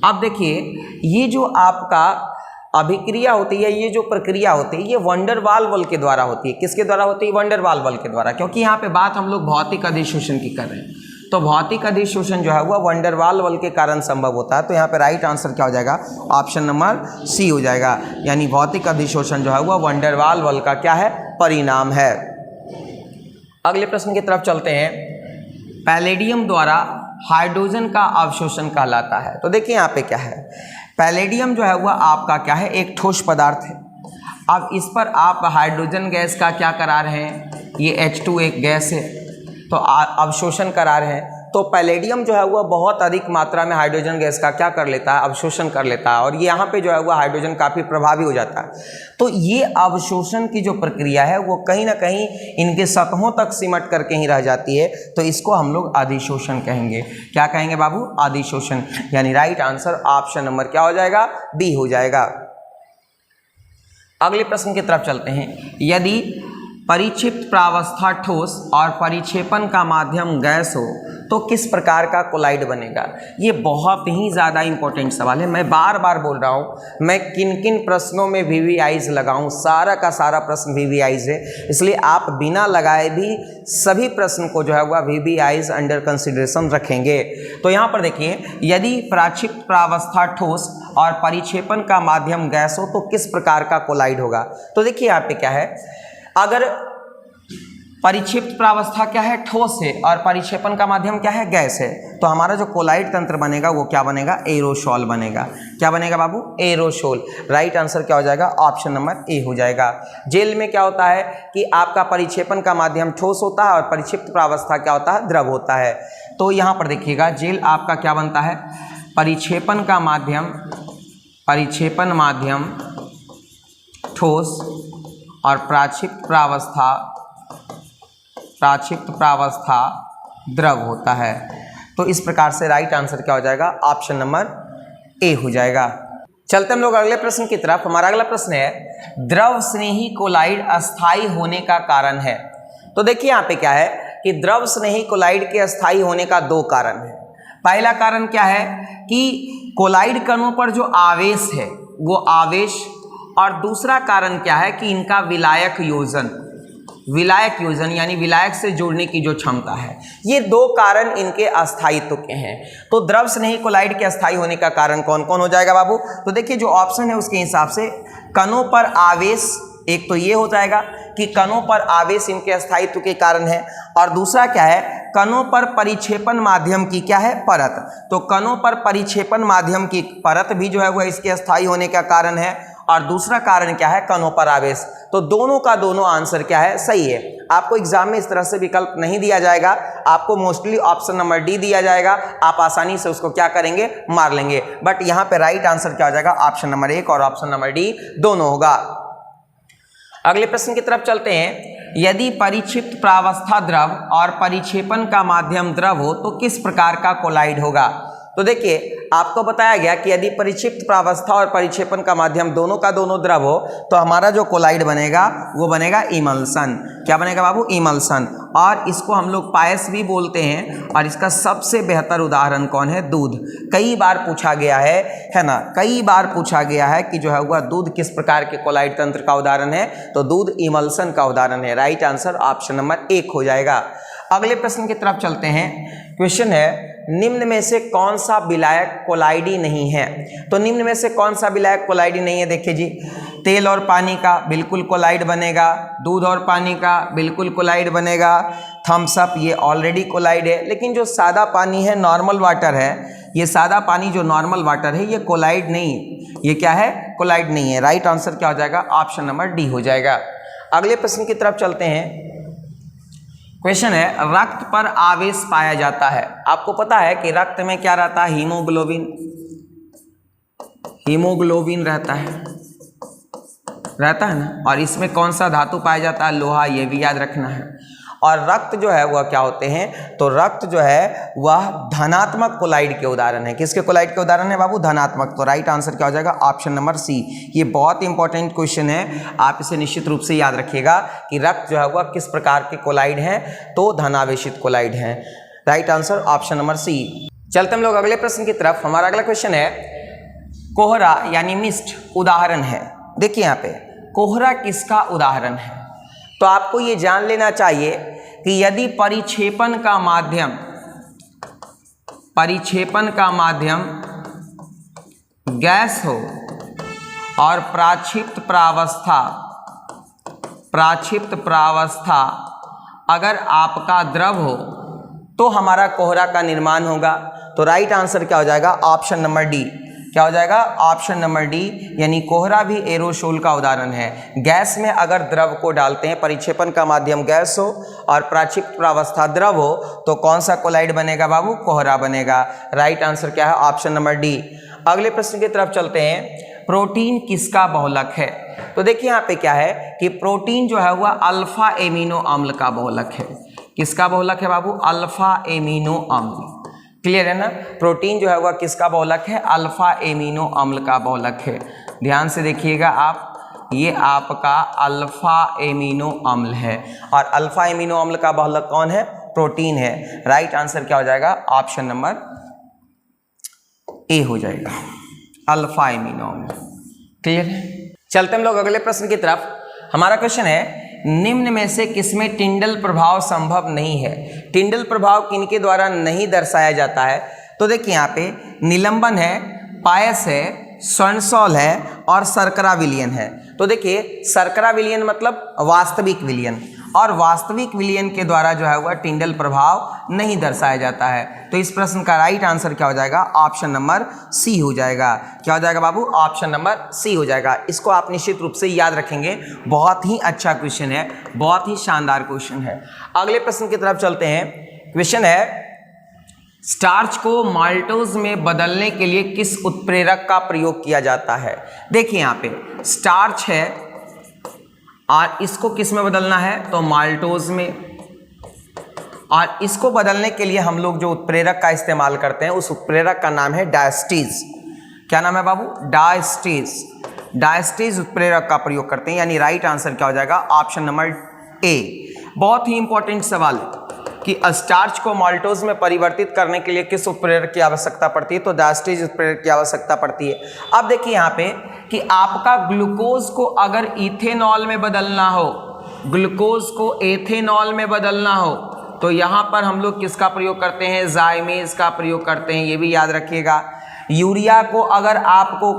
अब देखिए ये जो आपका अभिक्रिया होती है, ये जो प्रक्रिया होती है, ये वैन डर वाल्स के द्वारा होती है। किसके द्वारा होती है, वैन डर वाल्स के द्वारा। क्योंकि यहाँ पे बात हम लोग भौतिक अधिशोषण की कर रहे हैं, तो भौतिक अधिशोषण जो है वह वैन डर वाल्स के कारण संभव होता है। तो यहाँ पे राइट आंसर क्या हो जाएगा, ऑप्शन नंबर सी हो जाएगा। यानी भौतिक अधिशोषण जो है वह वैन डर वाल्स का क्या है, परिणाम है। अगले प्रश्न की तरफ चलते हैं। पैलेडियम द्वारा हाइड्रोजन का अवशोषण कहलाता है। तो देखिए यहाँ पे क्या है, पैलेडियम जो है वह आपका क्या है, एक ठोस पदार्थ है। अब इस पर आप हाइड्रोजन गैस का क्या करा रहे हैं, ये H2 एक गैस है, तो अवशोषण करा रहे हैं। तो पैलेडियम जो है वह बहुत अधिक मात्रा में हाइड्रोजन गैस का क्या कर लेता है, अवशोषण कर लेता है। और ये यहाँ पे जो है वह हाइड्रोजन काफ़ी प्रभावी हो जाता है। तो ये अवशोषण की जो प्रक्रिया है वो कहीं ना कहीं इनके सतहों तक सिमट करके ही रह जाती है। तो इसको हम लोग अधिशोषण कहेंगे। क्या कहेंगे बाबू, अधिशोषण। यानी राइट आंसर ऑप्शन नंबर क्या हो जाएगा, बी हो जाएगा। अगले प्रश्न की तरफ चलते हैं। यदि परिक्षिप्त प्रावस्था ठोस और परिक्षेपण का माध्यम गैस हो तो किस प्रकार का कोलाइड बनेगा। ये बहुत ही ज़्यादा इंपॉर्टेंट सवाल है। मैं बार बार बोल रहा हूँ, मैं किन किन प्रश्नों में VVIs लगाऊं, सारा का सारा प्रश्न VVIs है। इसलिए आप बिना लगाए भी सभी प्रश्न को जो है वह VVIs अंडर कंसिडरेशन रखेंगे। तो यहाँ पर देखिए, यदि प्राक्षिप्त प्रावस्था ठोस और परिक्षेपण का माध्यम गैस हो तो किस प्रकार का कोलाइड होगा। तो देखिए यहाँ पे क्या है, अगर परिक्षिप्त प्रावस्था क्या है, ठोस है, और परिक्षेपण का माध्यम क्या है, गैस है, तो हमारा जो कोलाइड तंत्र बनेगा वो क्या बनेगा, एरोसोल बनेगा। क्या बनेगा बाबू, एरोसोल। राइट आंसर क्या हो जाएगा, ऑप्शन नंबर ए हो जाएगा। जेल में क्या होता है कि आपका परिक्षेपण का माध्यम ठोस होता है और परिक्षिप्त प्रावस्था क्या होता है, द्रव होता है। तो यहाँ पर देखिएगा, जेल आपका क्या बनता है, परिक्षेपण का माध्यम, परिक्षेपण माध्यम ठोस और प्राक्षिप्त प्रावस्था द्रव होता है। तो इस प्रकार से राइट आंसर क्या हो जाएगा, ऑप्शन नंबर ए हो जाएगा। चलते हम लोग अगले प्रश्न की तरफ। हमारा अगला प्रश्न है, द्रव स्नेही कोलाइड अस्थायी होने का कारण है। तो देखिए यहाँ पे क्या है कि द्रव स्नेही कोलाइड के अस्थायी होने का 2 कारण है। पहला कारण क्या है कि कोलाइड कणों पर जो आवेश है वो आवेश, और दूसरा कारण क्या है कि इनका विलायक योजन, विलायक योजन यानी विलायक से जोड़ने की जो क्षमता है। ये 2 कारण इनके अस्थायित्व के हैं। तो द्रव स्नेही कोलाइड के अस्थायी होने का कारण कौन कौन हो जाएगा बाबू। तो देखिए जो ऑप्शन है उसके हिसाब से कणों पर आवेश, एक तो ये हो जाएगा कि कणों पर आवेश इनके अस्थायित्व के कारण है, और दूसरा क्या है, कणों पर परिक्षेपण माध्यम की क्या है, परत। तो कणों पर परिक्षेपण माध्यम की परत भी जो है वह इसके अस्थायी होने का कारण है। और दूसरा कारण क्या है, कणों पर आवेश। तो दोनों का दोनों आंसर क्या है, सही है। आपको एग्जाम में इस तरह से विकल्प नहीं दिया जाएगा, आपको मोस्टली ऑप्शन नंबर डी दिया जाएगा, आप आसानी से उसको क्या करेंगे, मार लेंगे। बट यहाँ पे राइट आंसर क्या हो जाएगा, ऑप्शन नंबर 1 और ऑप्शन नंबर डी दोनों होगा। अगले प्रश्न की तरफ चलते हैं। यदि परिक्षिप्त प्रावस्था द्रव और परिक्षेपण का माध्यम द्रव हो तो किस प्रकार का कोलाइड होगा। तो देखिए आपको बताया गया कि यदि परिक्षिप्त प्रावस्था और परिक्षेपण का माध्यम दोनों का दोनों द्रव हो तो हमारा जो कोलाइड बनेगा वो बनेगा इमल्सन। क्या बनेगा बाबू, इमल्सन। और इसको हम लोग पायस भी बोलते हैं। और इसका सबसे बेहतर उदाहरण कौन है, दूध। कई बार पूछा गया है ना, कई बार पूछा गया है कि जो है वह दूध किस प्रकार के कोलाइड तंत्र का उदाहरण है, तो दूध इमल्सन का उदाहरण है। राइट आंसर ऑप्शन नंबर 1 हो जाएगा। अगले प्रश्न की तरफ चलते हैं। क्वेश्चन है, निम्न में से कौन सा विलायक कोलाइडी नहीं है। तो निम्न में से कौन सा विलायक कोलाइडी नहीं है, देखिए जी, तेल और पानी का बिल्कुल कोलाइड बनेगा, दूध और पानी का बिल्कुल कोलाइड बनेगा, थम्स अप ये ऑलरेडी कोलाइड है। लेकिन जो सादा पानी है, नॉर्मल वाटर है, ये सादा पानी जो नॉर्मल वाटर है ये कोलाइड नहीं, ये क्या है, कोलाइड नहीं है। राइट आंसर क्या हो जाएगा, ऑप्शन नंबर डी हो जाएगा। अगले प्रश्न की तरफ चलते हैं। क्वेश्चन है, रक्त पर आवेश पाया जाता है। आपको पता है कि रक्त में क्या रहता है, हीमोग्लोबिन, हीमोग्लोबिन रहता है ना। और इसमें कौन सा धातु पाया जाता है, लोहा, ये भी याद रखना है। और रक्त जो है वह क्या होते हैं, तो रक्त जो है वह धनात्मक कोलाइड के उदाहरण है। किसके कोलाइड के उदाहरण है बाबू, धनात्मक। तो राइट आंसर क्या हो जाएगा, ऑप्शन नंबर सी। ये बहुत इंपॉर्टेंट क्वेश्चन है, आप इसे निश्चित रूप से याद रखिएगा कि रक्त जो है वह किस प्रकार के कोलाइड हैं, तो धनावेशित कोलाइड हैं। Right answer option number C. चलते हम लोग अगले प्रश्न की तरफ। हमारा अगला क्वेश्चन है, कोहरा यानी मिस्ट उदाहरण है। देखिए यहाँ पे कोहरा किसका उदाहरण है, तो आपको ये जान लेना चाहिए कि यदि परिक्षेपण का माध्यम गैस हो और प्राक्षिप्त प्रावस्था अगर आपका द्रव हो तो हमारा कोहरा का निर्माण होगा। तो राइट आंसर क्या हो जाएगा, ऑप्शन नंबर डी। क्या हो जाएगा, ऑप्शन नंबर डी, यानी कोहरा भी एरोसोल का उदाहरण है। गैस में अगर द्रव को डालते हैं, परिक्षेपण का माध्यम गैस हो और प्राक्षिप्त प्रावस्था द्रव हो तो कौन सा कोलाइड बनेगा बाबू, कोहरा बनेगा। राइट आंसर क्या है, ऑप्शन नंबर डी। अगले प्रश्न की तरफ चलते हैं। प्रोटीन किसका बहुलक है। तो देखिए यहाँ पे क्या है कि प्रोटीन जो है वह अल्फा एमिनो अम्ल का बहुलक है। किसका बहुलक है बाबू, अल्फा एमिनो अम्ल। क्लियर है ना, प्रोटीन जो है वह किसका बहुलक है, अल्फा एमिनो अम्ल का बहुलक है। ध्यान से देखिएगा आप, ये आपका अल्फा एमिनो अम्ल है और अल्फा एमिनो अम्ल का बहुलक कौन है, प्रोटीन है। राइट आंसर क्या हो जाएगा, ऑप्शन नंबर ए हो जाएगा, अल्फा एमिनो अम्ल। क्लियर है। चलते हम लोग अगले प्रश्न की तरफ। हमारा क्वेश्चन है, निम्न में से किसमें टिंडल प्रभाव संभव नहीं है। टिंडल प्रभाव किनके द्वारा नहीं दर्शाया जाता है। तो देखिए यहाँ पे निलंबन है, पायस है, स्वर्णसौल है और शर्करा विलयन है। तो देखिए शर्करा विलयन मतलब वास्तविक विलयन, और वास्तविक विलयन के द्वारा जो है वह टिंडल प्रभाव नहीं दर्शाया जाता है। तो इस प्रश्न का राइट आंसर क्या हो जाएगा, ऑप्शन नंबर सी हो जाएगा। क्या हो जाएगा बाबू, ऑप्शन नंबर सी हो जाएगा। इसको आप निश्चित रूप से याद रखेंगे, बहुत ही अच्छा क्वेश्चन है, बहुत ही शानदार क्वेश्चन है। अगले प्रश्न की तरफ चलते हैं। क्वेश्चन है, स्टार्च को माल्टोज में बदलने के लिए किस उत्प्रेरक का प्रयोग किया जाता है। देखिए यहाँ पे स्टार्च है और इसको किस में बदलना है, तो माल्टोज में। और इसको बदलने के लिए हम लोग जो उत्प्रेरक का इस्तेमाल करते हैं उस उत्प्रेरक का नाम है डायस्टीज। क्या नाम है बाबू, डायस्टीज। डायस्टीज उत्प्रेरक का प्रयोग करते हैं, यानी राइट आंसर क्या हो जाएगा, ऑप्शन नंबर ए। बहुत ही इंपॉर्टेंट सवाल कि स्टार्च को माल्टोज में परिवर्तित करने के लिए किस उत्प्रेरक की आवश्यकता पड़ती है, तो डायस्टीज उत्प्रेरक की आवश्यकता पड़ती है। अब देखिए यहाँ पे कि आपका ग्लूकोज को अगर इथेनॉल में बदलना हो, ग्लूकोज को एथेनॉल में बदलना हो, तो यहाँ पर हम लोग किसका प्रयोग करते हैं, जाइमेज का प्रयोग करते हैं, ये भी याद रखिएगा। यूरिया को अगर आपको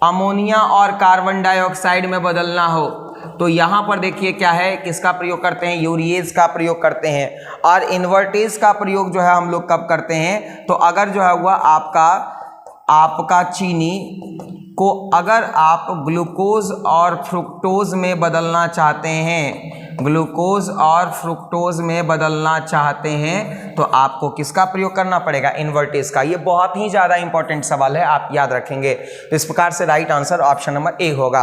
अमोनिया और कार्बन डाइऑक्साइड में बदलना हो तो यहाँ पर देखिए क्या है, किसका प्रयोग करते हैं, यूरिएज का प्रयोग करते हैं। और इन्वर्टेज का प्रयोग जो है हम लोग कब करते हैं, तो अगर जो है वह आपका चीनी को अगर आप ग्लूकोज और फ्रुक्टोज में बदलना चाहते हैं, ग्लूकोज और फ्रुक्टोज में बदलना चाहते हैं तो आपको किसका प्रयोग करना पड़ेगा? इन्वर्टेज का। ये बहुत ही ज़्यादा इंपॉर्टेंट सवाल है, आप याद रखेंगे। तो इस प्रकार से right answer option number A होगा।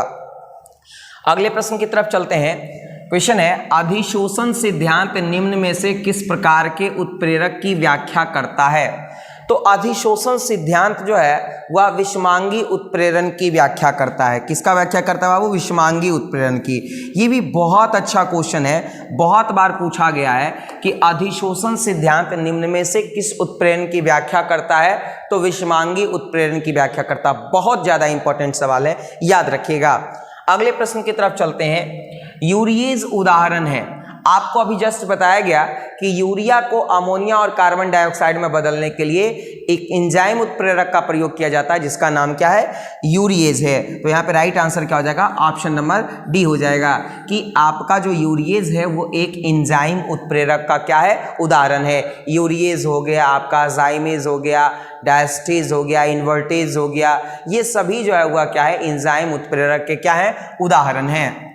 अगले प्रश्न की तरफ चलते हैं। क्वेश्चन है, अधिशोषण सिद्धांत निम्न में से किस प्रकार के उत्प्रेरक की व्याख्या करता है? तो अधिशोषण सिद्धांत जो है वह विषमांगी उत्प्रेरण की व्याख्या करता है। किसका व्याख्या करता है बाबू? विषमांगी उत्प्रेरण की। ये भी बहुत अच्छा क्वेश्चन है, बहुत बार पूछा गया है कि अधिशोषण सिद्धांत निम्न में से किस उत्प्रेरण की व्याख्या करता है? तो विषमांगी उत्प्रेरण की व्याख्या करता है। बहुत ज़्यादा इंपॉर्टेंट सवाल है, याद रखिएगा। अगले प्रश्न की तरफ चलते हैं। यूरिएज उदाहरण है। आपको अभी जस्ट बताया गया कि यूरिया को अमोनिया और कार्बन डाइऑक्साइड में बदलने के लिए एक एंजाइम उत्प्रेरक का प्रयोग किया जाता है जिसका नाम क्या है? यूरिएज है। तो यहाँ पे राइट आंसर क्या हो जाएगा? ऑप्शन नंबर डी हो जाएगा कि आपका जो यूरिएज है वो एक एंजाइम उत्प्रेरक का क्या है? उदाहरण है। यूरिएज हो गया, आपका जाइमेज हो गया, डायस्टेज हो गया, इन्वर्टेज हो गया, ये सभी जो है वह क्या है? एंजाइम उत्प्रेरक के क्या है? उदाहरण है।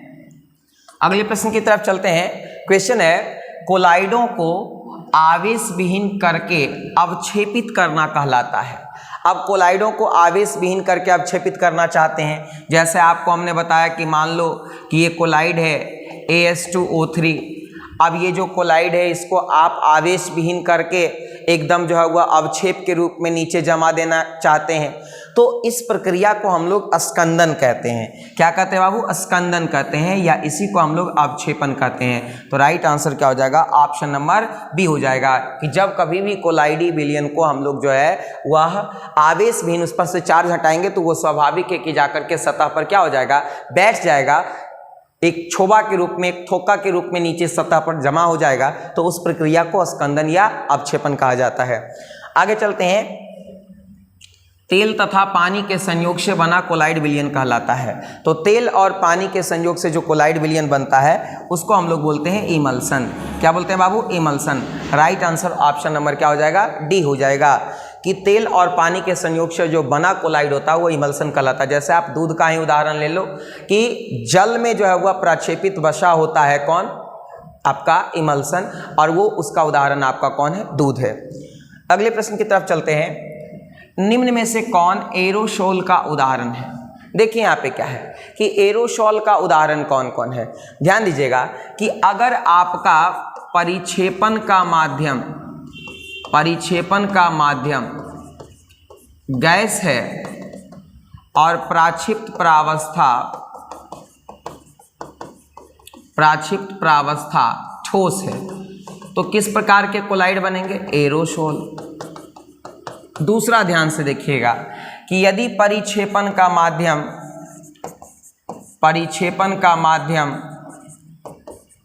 अगले प्रश्न की तरफ चलते हैं। क्वेश्चन है, कोलाइडों को आवेश विहीन करके अवक्षेपित करना कहलाता है। अब कोलाइडों को आवेश विहीन करके अवक्षेपित करना चाहते हैं। जैसे आपको हमने बताया कि मान लो कि ये कोलाइड है AS2O3। अब ये जो कोलाइड है इसको आप आवेश विहीन करके एकदम जो है वह अवक्षेप के रूप में नीचे जमा देना चाहते हैं, तो इस प्रक्रिया को हम लोग स्कंदन कहते हैं। क्या कहते हैं बाबू? स्कंदन कहते हैं, या इसी को हम लोग अवक्षेपण कहते हैं। तो राइट आंसर क्या हो जाएगा? ऑप्शन नंबर बी हो जाएगा कि जब कभी भी कोलाइडी विलयन को हम लोग जो है वह आवेश विहीन उस पर से चार्ज हटाएंगे तो वो स्वाभाविक है कि जाकर के सतह पर क्या हो जाएगा? बैठ जाएगा, एक छोबा के रूप में, एक थोका के रूप में नीचे सतह पर जमा हो जाएगा। तो उस प्रक्रिया को स्कंदन या अवक्षेपण कहा जाता है। आगे चलते हैं। तेल तथा पानी के संयोग से बना कोलाइड विलयन कहलाता है। तो तेल और पानी के संयोग से जो कोलाइड विलयन बनता है उसको हम लोग बोलते हैं इमल्सन। क्या बोलते हैं बाबू? Emulsion. Right answer option number क्या हो जाएगा? डी हो जाएगा कि तेल और पानी के संयोग से जो बना कोलाइड होता है वो इमल्सन कहलाता है। जैसे आप दूध का ही उदाहरण ले लो कि जल में जो है वह प्रक्षेपित वसा होता है, कौन? आपका इमल्सन, और वो उसका उदाहरण आपका कौन है? दूध है। अगले प्रश्न की तरफ चलते हैं। निम्न में से कौन एरोसोल का उदाहरण है? देखिए यहाँ पे क्या है कि एरोसोल का उदाहरण कौन कौन है। ध्यान दीजिएगा कि अगर आपका परिक्षेपण का माध्यम गैस है और प्राक्षिप्त प्रावस्था ठोस है तो किस प्रकार के कोलाइड बनेंगे? एरोसोल। दूसरा ध्यान से देखिएगा कि यदि परिक्षेपण का माध्यम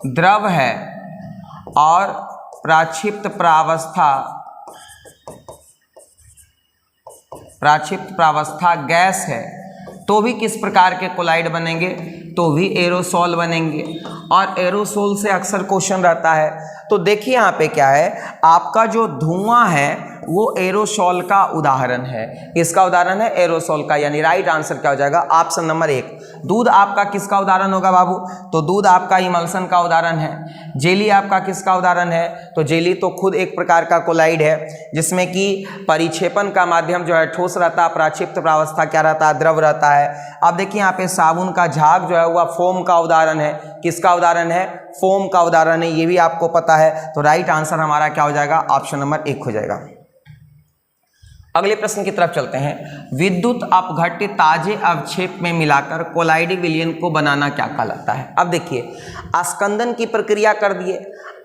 द्रव है और प्राक्षिप्त प्रावस्था गैस है तो भी किस प्रकार के कोलाइड बनेंगे? तो भी एरोसोल बनेंगे। और एरोसोल से अक्सर क्वेश्चन रहता है। तो देखिए यहाँ पे क्या है, आपका जो धुआं है वो एरोसोल का उदाहरण है। इसका उदाहरण है एरोसोल का, यानी राइट आंसर क्या हो जाएगा? Option number 1। दूध आपका किसका उदाहरण होगा बाबू? तो दूध आपका इमल्सन का उदाहरण है। जेली आपका किसका उदाहरण है? तो जेली तो खुद एक प्रकार का कोलाइड है जिसमें कि परिक्षेपण का माध्यम जो है ठोस रहता है, प्राक्षिप्त प्रावस्था क्या रहता है? द्रव रहता है। अब देखिए यहाँ पे साबुन का झाग जो है वह फोम का उदाहरण है। किसका उदाहरण है? फोम का उदाहरण है, ये भी आपको पता है। तो राइट आंसर हमारा क्या हो जाएगा? ऑप्शन नंबर 1 हो जाएगा। अगले प्रश्न की तरफ चलते हैं। विद्युत अपघट्य ताजे अवक्षेप में मिलाकर कोलाइडी विलयन को बनाना क्या कहलाता है? अब देखिए, स्कंदन की प्रक्रिया कर दिए।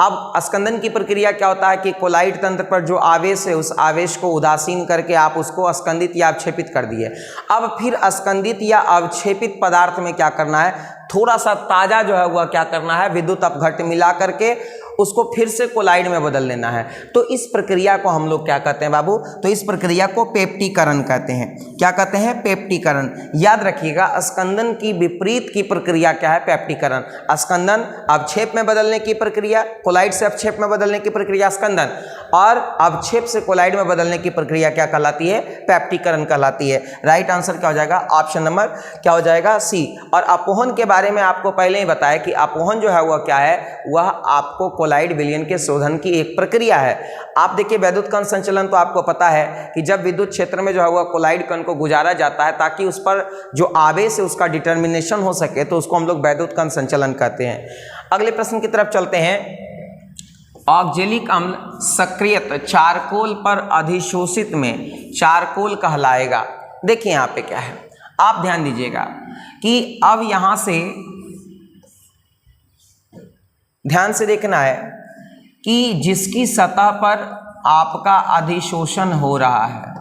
अब स्कंदन की प्रक्रिया क्या होता है कि कोलाइड तंत्र पर जो आवेश है उस आवेश को उदासीन करके आप उसको स्कंदित या अवक्षेपित कर दिए। अब फिर स्कंदित या अवक्षेपित पदार्थ में क्या करना है? थोड़ा सा ताज़ा जो है वह क्या करना है? विद्युत अपघट्य मिला करके उसको फिर से कोलाइड में बदल लेना है। तो इस प्रक्रिया को हम लोग क्या कहते हैं बाबू? तो इस प्रक्रिया को पेप्टीकरण कहते हैं। क्या कहते हैं? पेप्टीकरण। याद रखिएगा, स्कंदन की विपरीत की प्रक्रिया क्या है? पेप्टीकरण। स्कंदन अवक्षेप में बदलने की प्रक्रिया, कोलाइड से अवक्षेप में बदलने की प्रक्रिया स्कंदन, और अवक्षेप से कोलाइड में बदलने की प्रक्रिया क्या कहलाती है? पेप्टीकरण कहलाती है। राइट आंसर क्या हो जाएगा? ऑप्शन नंबर क्या हो जाएगा? सी। और अपोहन के बारे में आपको पहले ही बताया कि अपोहन जो है वह क्या है? वह आपको कोलाइड विलयन के शोधन की एक प्रक्रिया है। आप देखिए वैद्युत कण संचलन तो आपको पता है कि जब विद्युत क्षेत्र में जो है वह कोलाइड कण को गुजारा जाता है ताकि उस पर जो आवेश है उसका डिटर्मिनेशन हो सके, तो उसको हम लोग वैद्युत कण संचलन कहते हैं। अगले प्रश्न की तरफ चलते हैं। ऑक्जेलिक अम्ल सक्रियत चारकोल पर अधिशोषित में चारकोल कहलाएगा। देखिए यहाँ पे क्या है, आप ध्यान दीजिएगा कि अब यहां से ध्यान से देखना है कि जिसकी सतह पर आपका अधिशोषण हो रहा है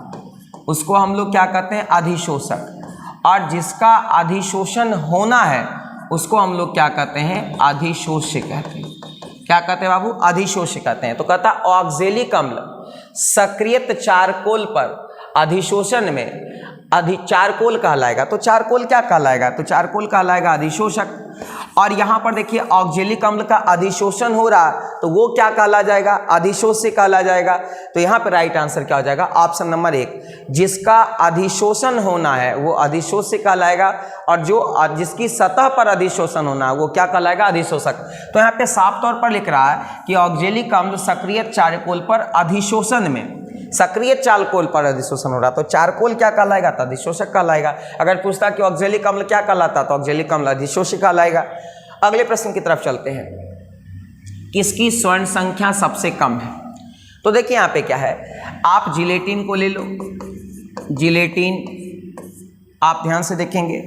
उसको हम लोग क्या कहते हैं? अधिशोषक। और जिसका अधिशोषण होना है उसको हम लोग क्या कहते हैं? अधिशोष्य कहते हैं। क्या कहते हैं बाबू? अधिशोष्य कहते हैं। तो कहता ऑक्जेलिक अम्ल सक्रियत चारकोल पर अधिशोषण में चारकोल कहलाएगा। तो चारकोल क्या कहलाएगा? तो चारकोल कहलाएगा अधिशोषक। और यहाँ पर देखिए ऑक्जेलिक अम्ल का अधिशोषण हो रहा तो वो क्या कहला जाएगा? अधिशोष्य कहला जाएगा। तो यहाँ पर राइट आंसर क्या हो जाएगा? Option number 1। जिसका अधिशोषण होना है वो अधिशोष्य कहलाएगा, और जो जिसकी सतह पर अधिशोषण होना है वो क्या कहलाएगा? अधिशोषक। तो यहाँ पे साफ तौर पर लिख रहा है कि ऑक्जेलिक अम्ल सक्रिय चारकोल पर अधिशोषण में, सक्रिय चारकोल पर अधिशोषण हो रहा तो चारकोल क्या कहलाएगा? तो अधिशोषक कहलाएगा। अगर पूछता कि ऑक्जेलिक अम्ल क्या कहलाता तो ऑक्जेलिक अम्ल अधिशोष्य कहलाएगा। अगले प्रश्न की तरफ चलते हैं। किसकी स्वर्ण संख्या सबसे कम है? तो देखिए यहाँ पे क्या है, आप जिलेटिन को ले लो। जिलेटिन आप ध्यान से देखेंगे,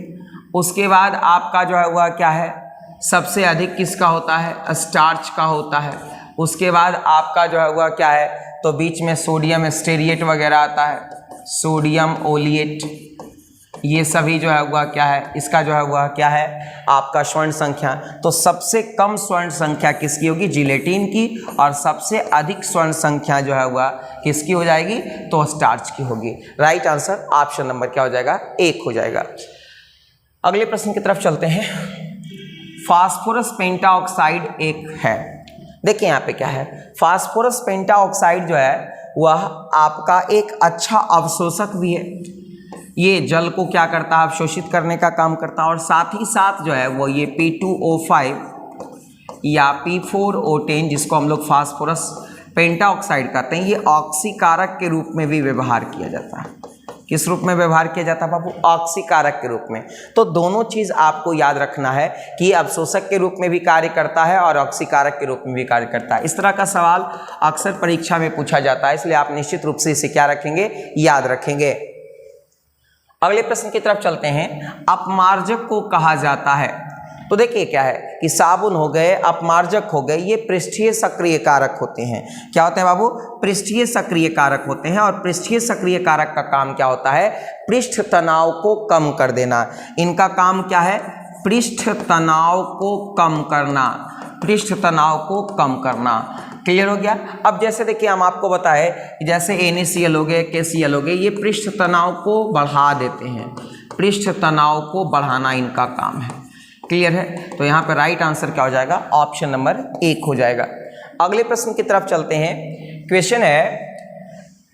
उसके बाद आपका जो है वह क्या है? सबसे अधिक किसका होता है? स्टार्च का होता है। उसके बाद आपका जो है वह क्या है? तो बीच में सोडियम स्टेरिएट वगैरह आता है, सोडियम ओलिएट, ये सभी जो है वह क्या है? इसका जो है वह क्या है? आपका स्वर्ण संख्या। तो सबसे कम स्वर्ण संख्या किसकी होगी? जिलेटिन की। और सबसे अधिक स्वर्ण संख्या जो है वह किसकी हो जाएगी? तो स्टार्च की होगी। राइट आंसर ऑप्शन नंबर क्या हो जाएगा? 1 हो जाएगा। अगले प्रश्न की तरफ चलते हैं। फास्फोरस पेंटाऑक्साइड एक है। देखिए यहाँ पे क्या है, फास्फोरस पेंटाऑक्साइड जो है वह आपका एक अच्छा अवशोषक भी है। ये जल को क्या करता है? अवशोषित करने का काम करता है। और साथ ही साथ जो है वो ये P2O5 या P4O10 जिसको हम लोग फास्फोरस पेंटाऑक्साइड कहते हैं, ये ऑक्सीकारक के रूप में भी व्यवहार किया जाता है। किस रूप में व्यवहार किया जाता है बाबू? ऑक्सीकारक के रूप में। तो दोनों चीज़ आपको याद रखना है कि ये अवशोषक के रूप में भी कार्य करता है और ऑक्सीकारक के रूप में भी कार्य करता है। इस तरह का सवाल अक्सर परीक्षा में पूछा जाता है, इसलिए आप निश्चित रूप से इसे क्या रखेंगे? याद रखेंगे। अगले प्रश्न की तरफ चलते हैं। अपमार्जक को कहा जाता है। तो देखिए क्या है कि साबुन हो गए, अपमार्जक हो गए, ये पृष्ठीय सक्रिय कारक होते हैं। क्या होते हैं बाबू? पृष्ठीय सक्रिय कारक होते हैं। और पृष्ठीय सक्रिय कारक का काम क्या होता है? पृष्ठ तनाव को कम कर देना। इनका काम क्या है? पृष्ठ तनाव को कम करना, पृष्ठ तनाव को कम करना। क्लियर हो गया? अब जैसे देखिए हम आपको बताए कि जैसे NaCl हो गए, KCl हो गए, ये पृष्ठ तनाव को बढ़ा देते हैं। पृष्ठ तनाव को बढ़ाना इनका काम है। क्लियर है? तो यहाँ पर राइट आंसर क्या हो जाएगा? ऑप्शन नंबर 1 हो जाएगा। अगले प्रश्न की तरफ चलते हैं। क्वेश्चन है,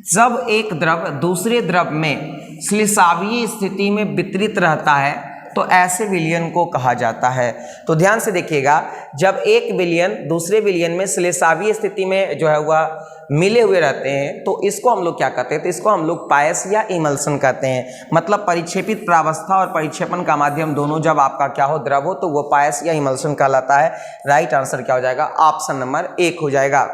जब एक द्रव दूसरे द्रव में श्लेषावीय स्थिति में वितरित रहता है तो ऐसे विलयन को कहा जाता है। तो ध्यान से देखिएगा, जब एक विलयन दूसरे विलयन में श्लेषावीय स्थिति में जो है वह मिले हुए रहते हैं तो इसको हम लोग क्या कहते हैं? तो इसको हम लोग पायस या इमल्सन कहते हैं। मतलब परिक्षेपित प्रावस्था और परिक्षेपण का माध्यम दोनों जब आपका क्या हो? द्रव हो, तो वो पायस या इमल्सन कहलाता है। राइट आंसर क्या हो जाएगा? ऑप्शन नंबर 1 हो जाएगा।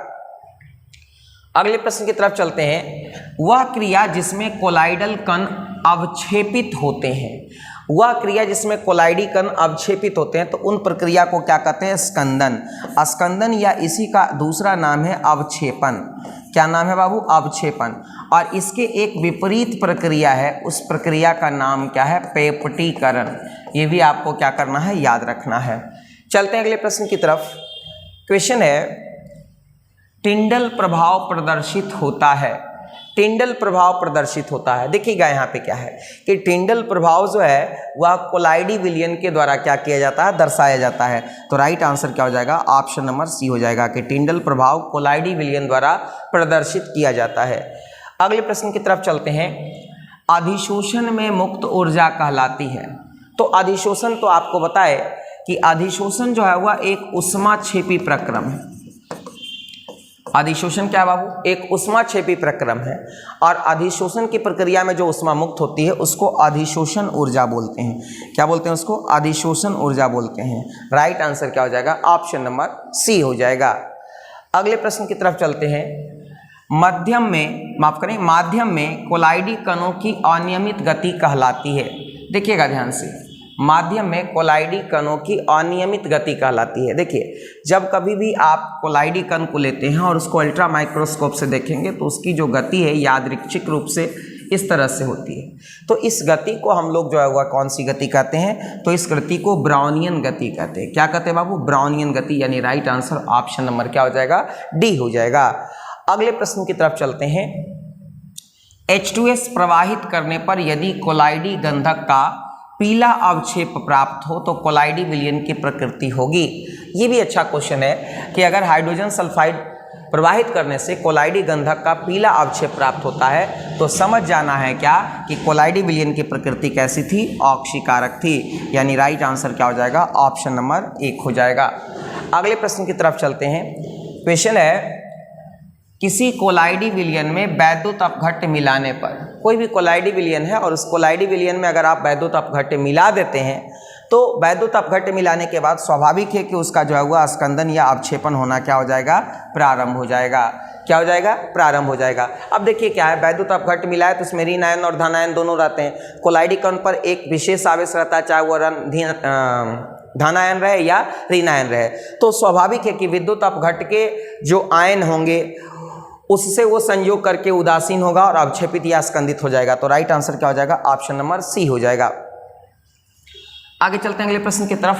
अगले प्रश्न की तरफ चलते हैं। वह क्रिया जिसमें कोलाइडल कण अवक्षेपित होते हैं, वह क्रिया जिसमें कोलाइडी कण अवक्षेपित होते हैं, तो उन प्रक्रिया को क्या कहते हैं? स्कंदन। स्कंदन या इसी का दूसरा नाम है अवक्षेपण। क्या नाम है बाबू? अवक्षेपण। और इसके एक विपरीत प्रक्रिया है, उस प्रक्रिया का नाम क्या है? पेप्टीकरण। ये भी आपको क्या करना है? याद रखना है। चलते हैं अगले प्रश्न की तरफ। क्वेश्चन है, टिंडल प्रभाव प्रदर्शित होता है। टिंडल प्रभाव प्रदर्शित होता है, देखिएगा यहाँ पे क्या है कि टिंडल प्रभाव जो है वह कोलाइडी विलयन के द्वारा क्या किया जाता है, दर्शाया जाता है। तो राइट आंसर क्या हो जाएगा, ऑप्शन नंबर सी हो जाएगा कि टिंडल प्रभाव कोलाइडी विलयन द्वारा प्रदर्शित किया जाता है। अगले प्रश्न की तरफ चलते हैं। अधिशोषण में मुक्त ऊर्जा कहलाती है। तो अधिशोषण तो आपको बताए कि अधिशोषण जो है वह एक ऊष्माक्षेपी प्रक्रम है। अधिशोषण क्या बाबू, एक ऊष्माक्षेपी प्रक्रम है और अधिशोषण की प्रक्रिया में जो ऊष्मा मुक्त होती है उसको अधिशोषण ऊर्जा बोलते हैं। क्या बोलते हैं उसको, अधिशोषण ऊर्जा बोलते हैं। राइट आंसर क्या हो जाएगा, ऑप्शन नंबर सी हो जाएगा। अगले प्रश्न की तरफ चलते हैं। माध्यम में कोलाइडी कणों की अनियमित गति कहलाती है। देखिएगा ध्यान से, माध्यम में कोलाइडी कणों की अनियमित गति कहलाती है। देखिए, जब कभी भी आप कोलाइडी कण को लेते हैं और उसको अल्ट्रा माइक्रोस्कोप से देखेंगे तो उसकी जो गति है यादृच्छिक रूप से इस तरह से होती है। तो इस गति को हम लोग जो है वह कौन सी गति कहते हैं, तो इस गति को ब्राउनियन गति कहते हैं। क्या कहते हैं बाबू, ब्राउनियन गति। यानी राइट आंसर ऑप्शन नंबर क्या हो जाएगा, डी हो जाएगा। अगले प्रश्न की तरफ चलते हैं। H2S प्रवाहित करने पर यदि कोलाइडी गंधक का पीला अवक्षेप प्राप्त हो तो कोलाइडी विलयन की प्रकृति होगी। ये भी अच्छा क्वेश्चन है कि अगर हाइड्रोजन सल्फाइड प्रवाहित करने से कोलाइडी गंधक का पीला अवक्षेप प्राप्त होता है तो समझ जाना है क्या कि कोलाइडी विलयन की प्रकृति कैसी थी, ऑक्सीकारक थी। यानी राइट आंसर क्या हो जाएगा, ऑप्शन नंबर 1 हो जाएगा। अगले प्रश्न की तरफ चलते हैं। क्वेश्चन है, किसी कोलाइडी विलयन में वैद्युत अपघट्य मिलाने पर, कोई भी कोलाइडी विलयन है और उस कोलाइडी विलयन में अगर आप वैद्युत अपघट्य मिला देते हैं तो वैद्युत अपघट्य मिलाने के बाद स्वाभाविक है कि उसका जो है वह स्कंदन या अवक्षेपण होना क्या हो जाएगा, प्रारंभ हो जाएगा। क्या हो जाएगा, प्रारंभ हो जाएगा। अब देखिए क्या है, वैद्युत अपघट्य मिला है तो उसमें ऋण आयन और धन आयन दोनों रहते हैं। कोलाइडी कण पर एक विशेष आवेश रहता है, चाहे वह धन आयन रहे या ऋण आयन रहे। तो स्वाभाविक है कि विद्युत अपघट्य के जो आयन होंगे उससे वो संयोग करके उदासीन होगा और अवक्षेपित या स्कंदित हो जाएगा। तो राइट आंसर क्या हो जाएगा, ऑप्शन नंबर सी हो जाएगा। आगे चलते हैं अगले प्रश्न की तरफ।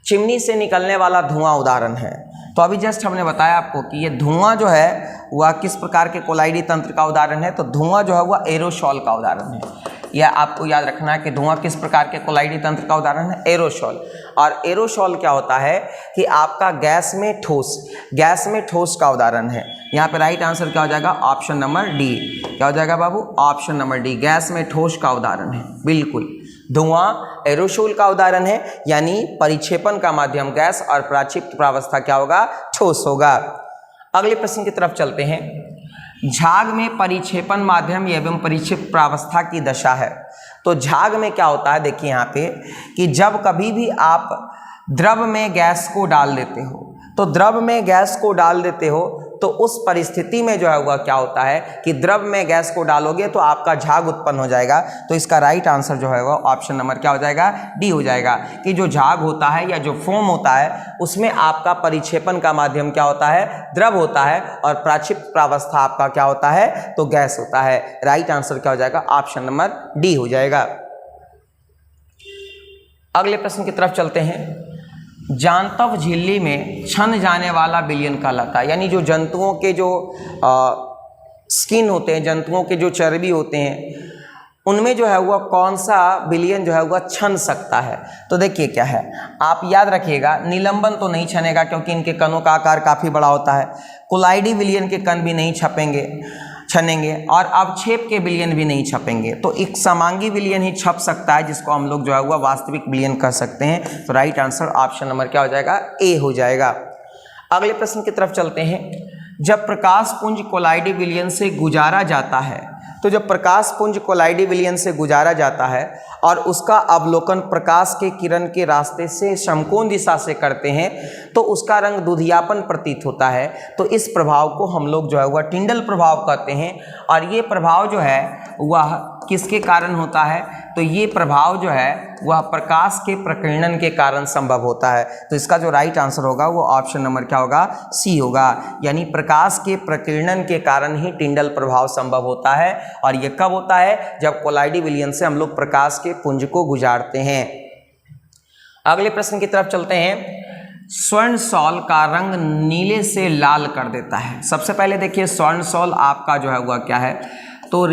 चिमनी से निकलने वाला धुआं उदाहरण है। तो अभी जस्ट हमने बताया आपको कि ये धुआं जो है वह किस प्रकार के कोलाइडी तंत्र का उदाहरण है। तो धुआं जो है वह एरोसॉल का उदाहरण है। यह आपको याद रखना है कि धुआं किस प्रकार के कोलाइडी तंत्र का उदाहरण है, एरोसॉल। और एरोसॉल क्या होता है कि आपका गैस में ठोस का उदाहरण है। यहाँ पे राइट आंसर क्या हो जाएगा, ऑप्शन नंबर डी। क्या हो जाएगा बाबू, ऑप्शन नंबर डी, गैस में ठोस का उदाहरण है। बिल्कुल, धुआं एरोसोल का उदाहरण है। यानी परिक्षेपण का माध्यम गैस और प्राक्षिप्त प्रावस्था क्या होगा, ठोस होगा। अगले प्रश्न की तरफ चलते हैं। झाग में परिक्षेपण माध्यम एवं परिक्षिप्त प्रावस्था की दशा है। तो झाग में क्या होता है, देखिए यहाँ पे कि जब कभी भी आप द्रव में गैस को डाल देते हो, तो द्रव में गैस को डाल देते हो तो उस परिस्थिति में जो है वह क्या होता है कि द्रव में गैस को डालोगे तो आपका झाग उत्पन्न हो जाएगा। तो इसका राइट आंसर जो है वह ऑप्शन नंबर क्या हो जाएगा, डी हो जाएगा। कि जो झाग होता है या जो फोम होता है उसमें आपका परिक्षेपण का माध्यम क्या होता है, द्रव होता है, और प्राक्षिप्त प्रावस्था आपका क्या होता है, तो गैस होता है। राइट आंसर क्या हो जाएगा, ऑप्शन नंबर डी हो जाएगा। अगले प्रश्न की तरफ चलते हैं। जांतव झिल्ली में छन जाने वाला विलयन कहलाता है। यानी जो जंतुओं के जो स्किन होते हैं, जंतुओं के जो चर्बी होते हैं, उनमें जो है वह कौन सा विलयन जो है वह छन सकता है। तो देखिए क्या है, आप याद रखिएगा, निलंबन तो नहीं छनेगा क्योंकि इनके कणों का आकार काफ़ी बड़ा होता है। कोलाइडी विलयन के कण भी नहीं छनेंगे और अवक्षेप के विलयन भी नहीं छपेंगे। तो एक समांगी विलयन ही छप सकता है, जिसको हम लोग जो है वह वास्तविक विलयन कह सकते हैं। तो राइट आंसर ऑप्शन नंबर क्या हो जाएगा, ए हो जाएगा। अगले प्रश्न की तरफ चलते हैं। जब प्रकाश पुंज कोलाइडी विलयन से गुजारा जाता है, तो जब प्रकाश पुंज कोलाइडी विलयन से गुजारा जाता है और उसका अवलोकन प्रकाश के किरण के रास्ते से समकोण दिशा से करते हैं तो उसका रंग दुधियापन प्रतीत होता है। तो इस प्रभाव को हम लोग जो है वह टिंडल प्रभाव कहते हैं। और ये प्रभाव जो है वह किसके कारण होता है, तो ये प्रभाव जो है वह प्रकाश के प्रकीर्णन के कारण संभव होता है। तो इसका जो राइट आंसर होगा वो ऑप्शन नंबर क्या होगा, सी होगा। यानी प्रकाश के प्रकीर्णन के कारण ही टिंडल प्रभाव संभव होता है। और ये कब होता है, जब कोलाइडी विलयन से हम लोग प्रकाश के पुंज को गुजारते हैं। अगले प्रश्न की तरफ चलते हैं। स्वर्ण सॉल का रंग नीले से लाल कर देता है? सबसे पहले देखिए स्वर्ण सॉल आपका जो है वह क्या है, तो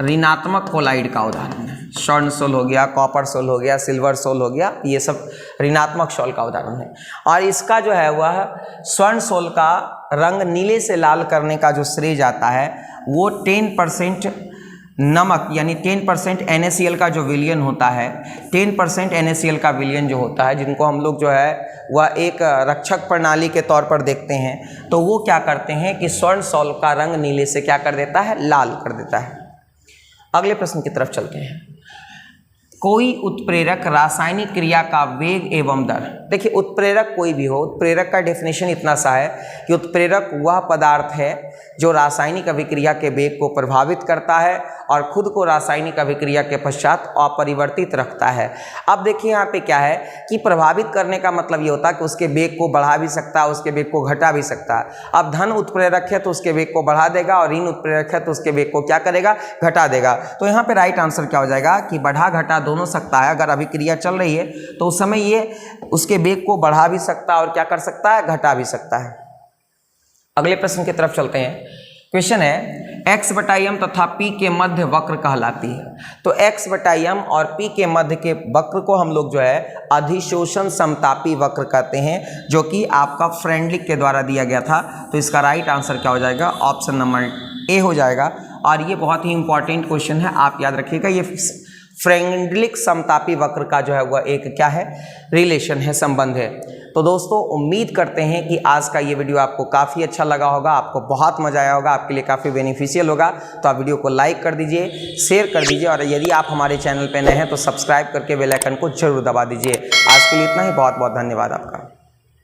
ऋणात्मक कोलाइड का उदाहरण है। स्वर्ण सोल हो गया, कॉपर सोल हो गया, सिल्वर सोल हो गया, ये सब ऋणात्मक सोल का उदाहरण है। और इसका जो है वह स्वर्ण सोल का रंग नीले से लाल करने का जो श्रेय जाता है वो 10% नमक यानी 10% NaCl का जो विलयन होता है, 10% NaCl का विलयन जो होता है, जिनको हम लोग जो है वह एक रक्षक प्रणाली के तौर पर देखते हैं, तो वो क्या करते हैं कि स्वर्ण सॉल का रंग नीले से क्या कर देता है, लाल कर देता है। अगले प्रश्न की तरफ चलते हैं। कोई उत्प्रेरक रासायनिक क्रिया का वेग एवं दर। देखिए उत्प्रेरक कोई भी हो, उत्प्रेरक का डेफिनेशन इतना सा है कि उत्प्रेरक वह पदार्थ है जो रासायनिक अभिक्रिया के वेग को प्रभावित करता है और खुद को रासायनिक अभिक्रिया के पश्चात अपरिवर्तित रखता है। अब देखिए यहाँ पे क्या है कि प्रभावित करने का मतलब ये होता है कि उसके वेग को बढ़ा भी सकता है, उसके वेग को घटा भी सकता है। अब धन उत्प्रेरक है तो उसके वेग को बढ़ा देगा और ऋण उत्प्रेरक है तो उसके वेग को क्या करेगा, घटा देगा। तो यहाँ पे राइट आंसर क्या हो जाएगा कि बढ़ा घटा दोनों सकता है। अगर अभिक्रिया चल रही है तो उस समय ये उसके वेग को बढ़ा भी सकता है और क्या कर सकता है, घटा भी सकता है। अगले प्रश्न की तरफ चलते हैं। क्वेश्चन है x/m तथा p के मध्य वक्र कहलाती है। तो x/m और p के मध्य के वक्र को हम लोग जो है अधिशोषण समतापी वक्र कहते हैं, जो कि आपका फ्रेंडलिक के द्वारा दिया गया था। तो इसका राइट आंसर क्या हो जाएगा, ऑप्शन नंबर ए हो जाएगा। और ये बहुत ही इंपॉर्टेंट क्वेश्चन है, आप याद रखिएगा। ये फ्रेंडलिक समतापी वक्र का जो है वह एक क्या है, रिलेशन है, संबंध है। तो दोस्तों उम्मीद करते हैं कि आज का ये वीडियो आपको काफ़ी अच्छा लगा होगा, आपको बहुत मजा आया होगा, आपके लिए काफ़ी बेनिफिशियल होगा। तो आप वीडियो को लाइक कर दीजिए, शेयर कर दीजिए और यदि आप हमारे चैनल पर नए हैं तो सब्सक्राइब करके बेल आइकन को जरूर दबा दीजिए। आज के लिए इतना ही, बहुत बहुत धन्यवाद आपका।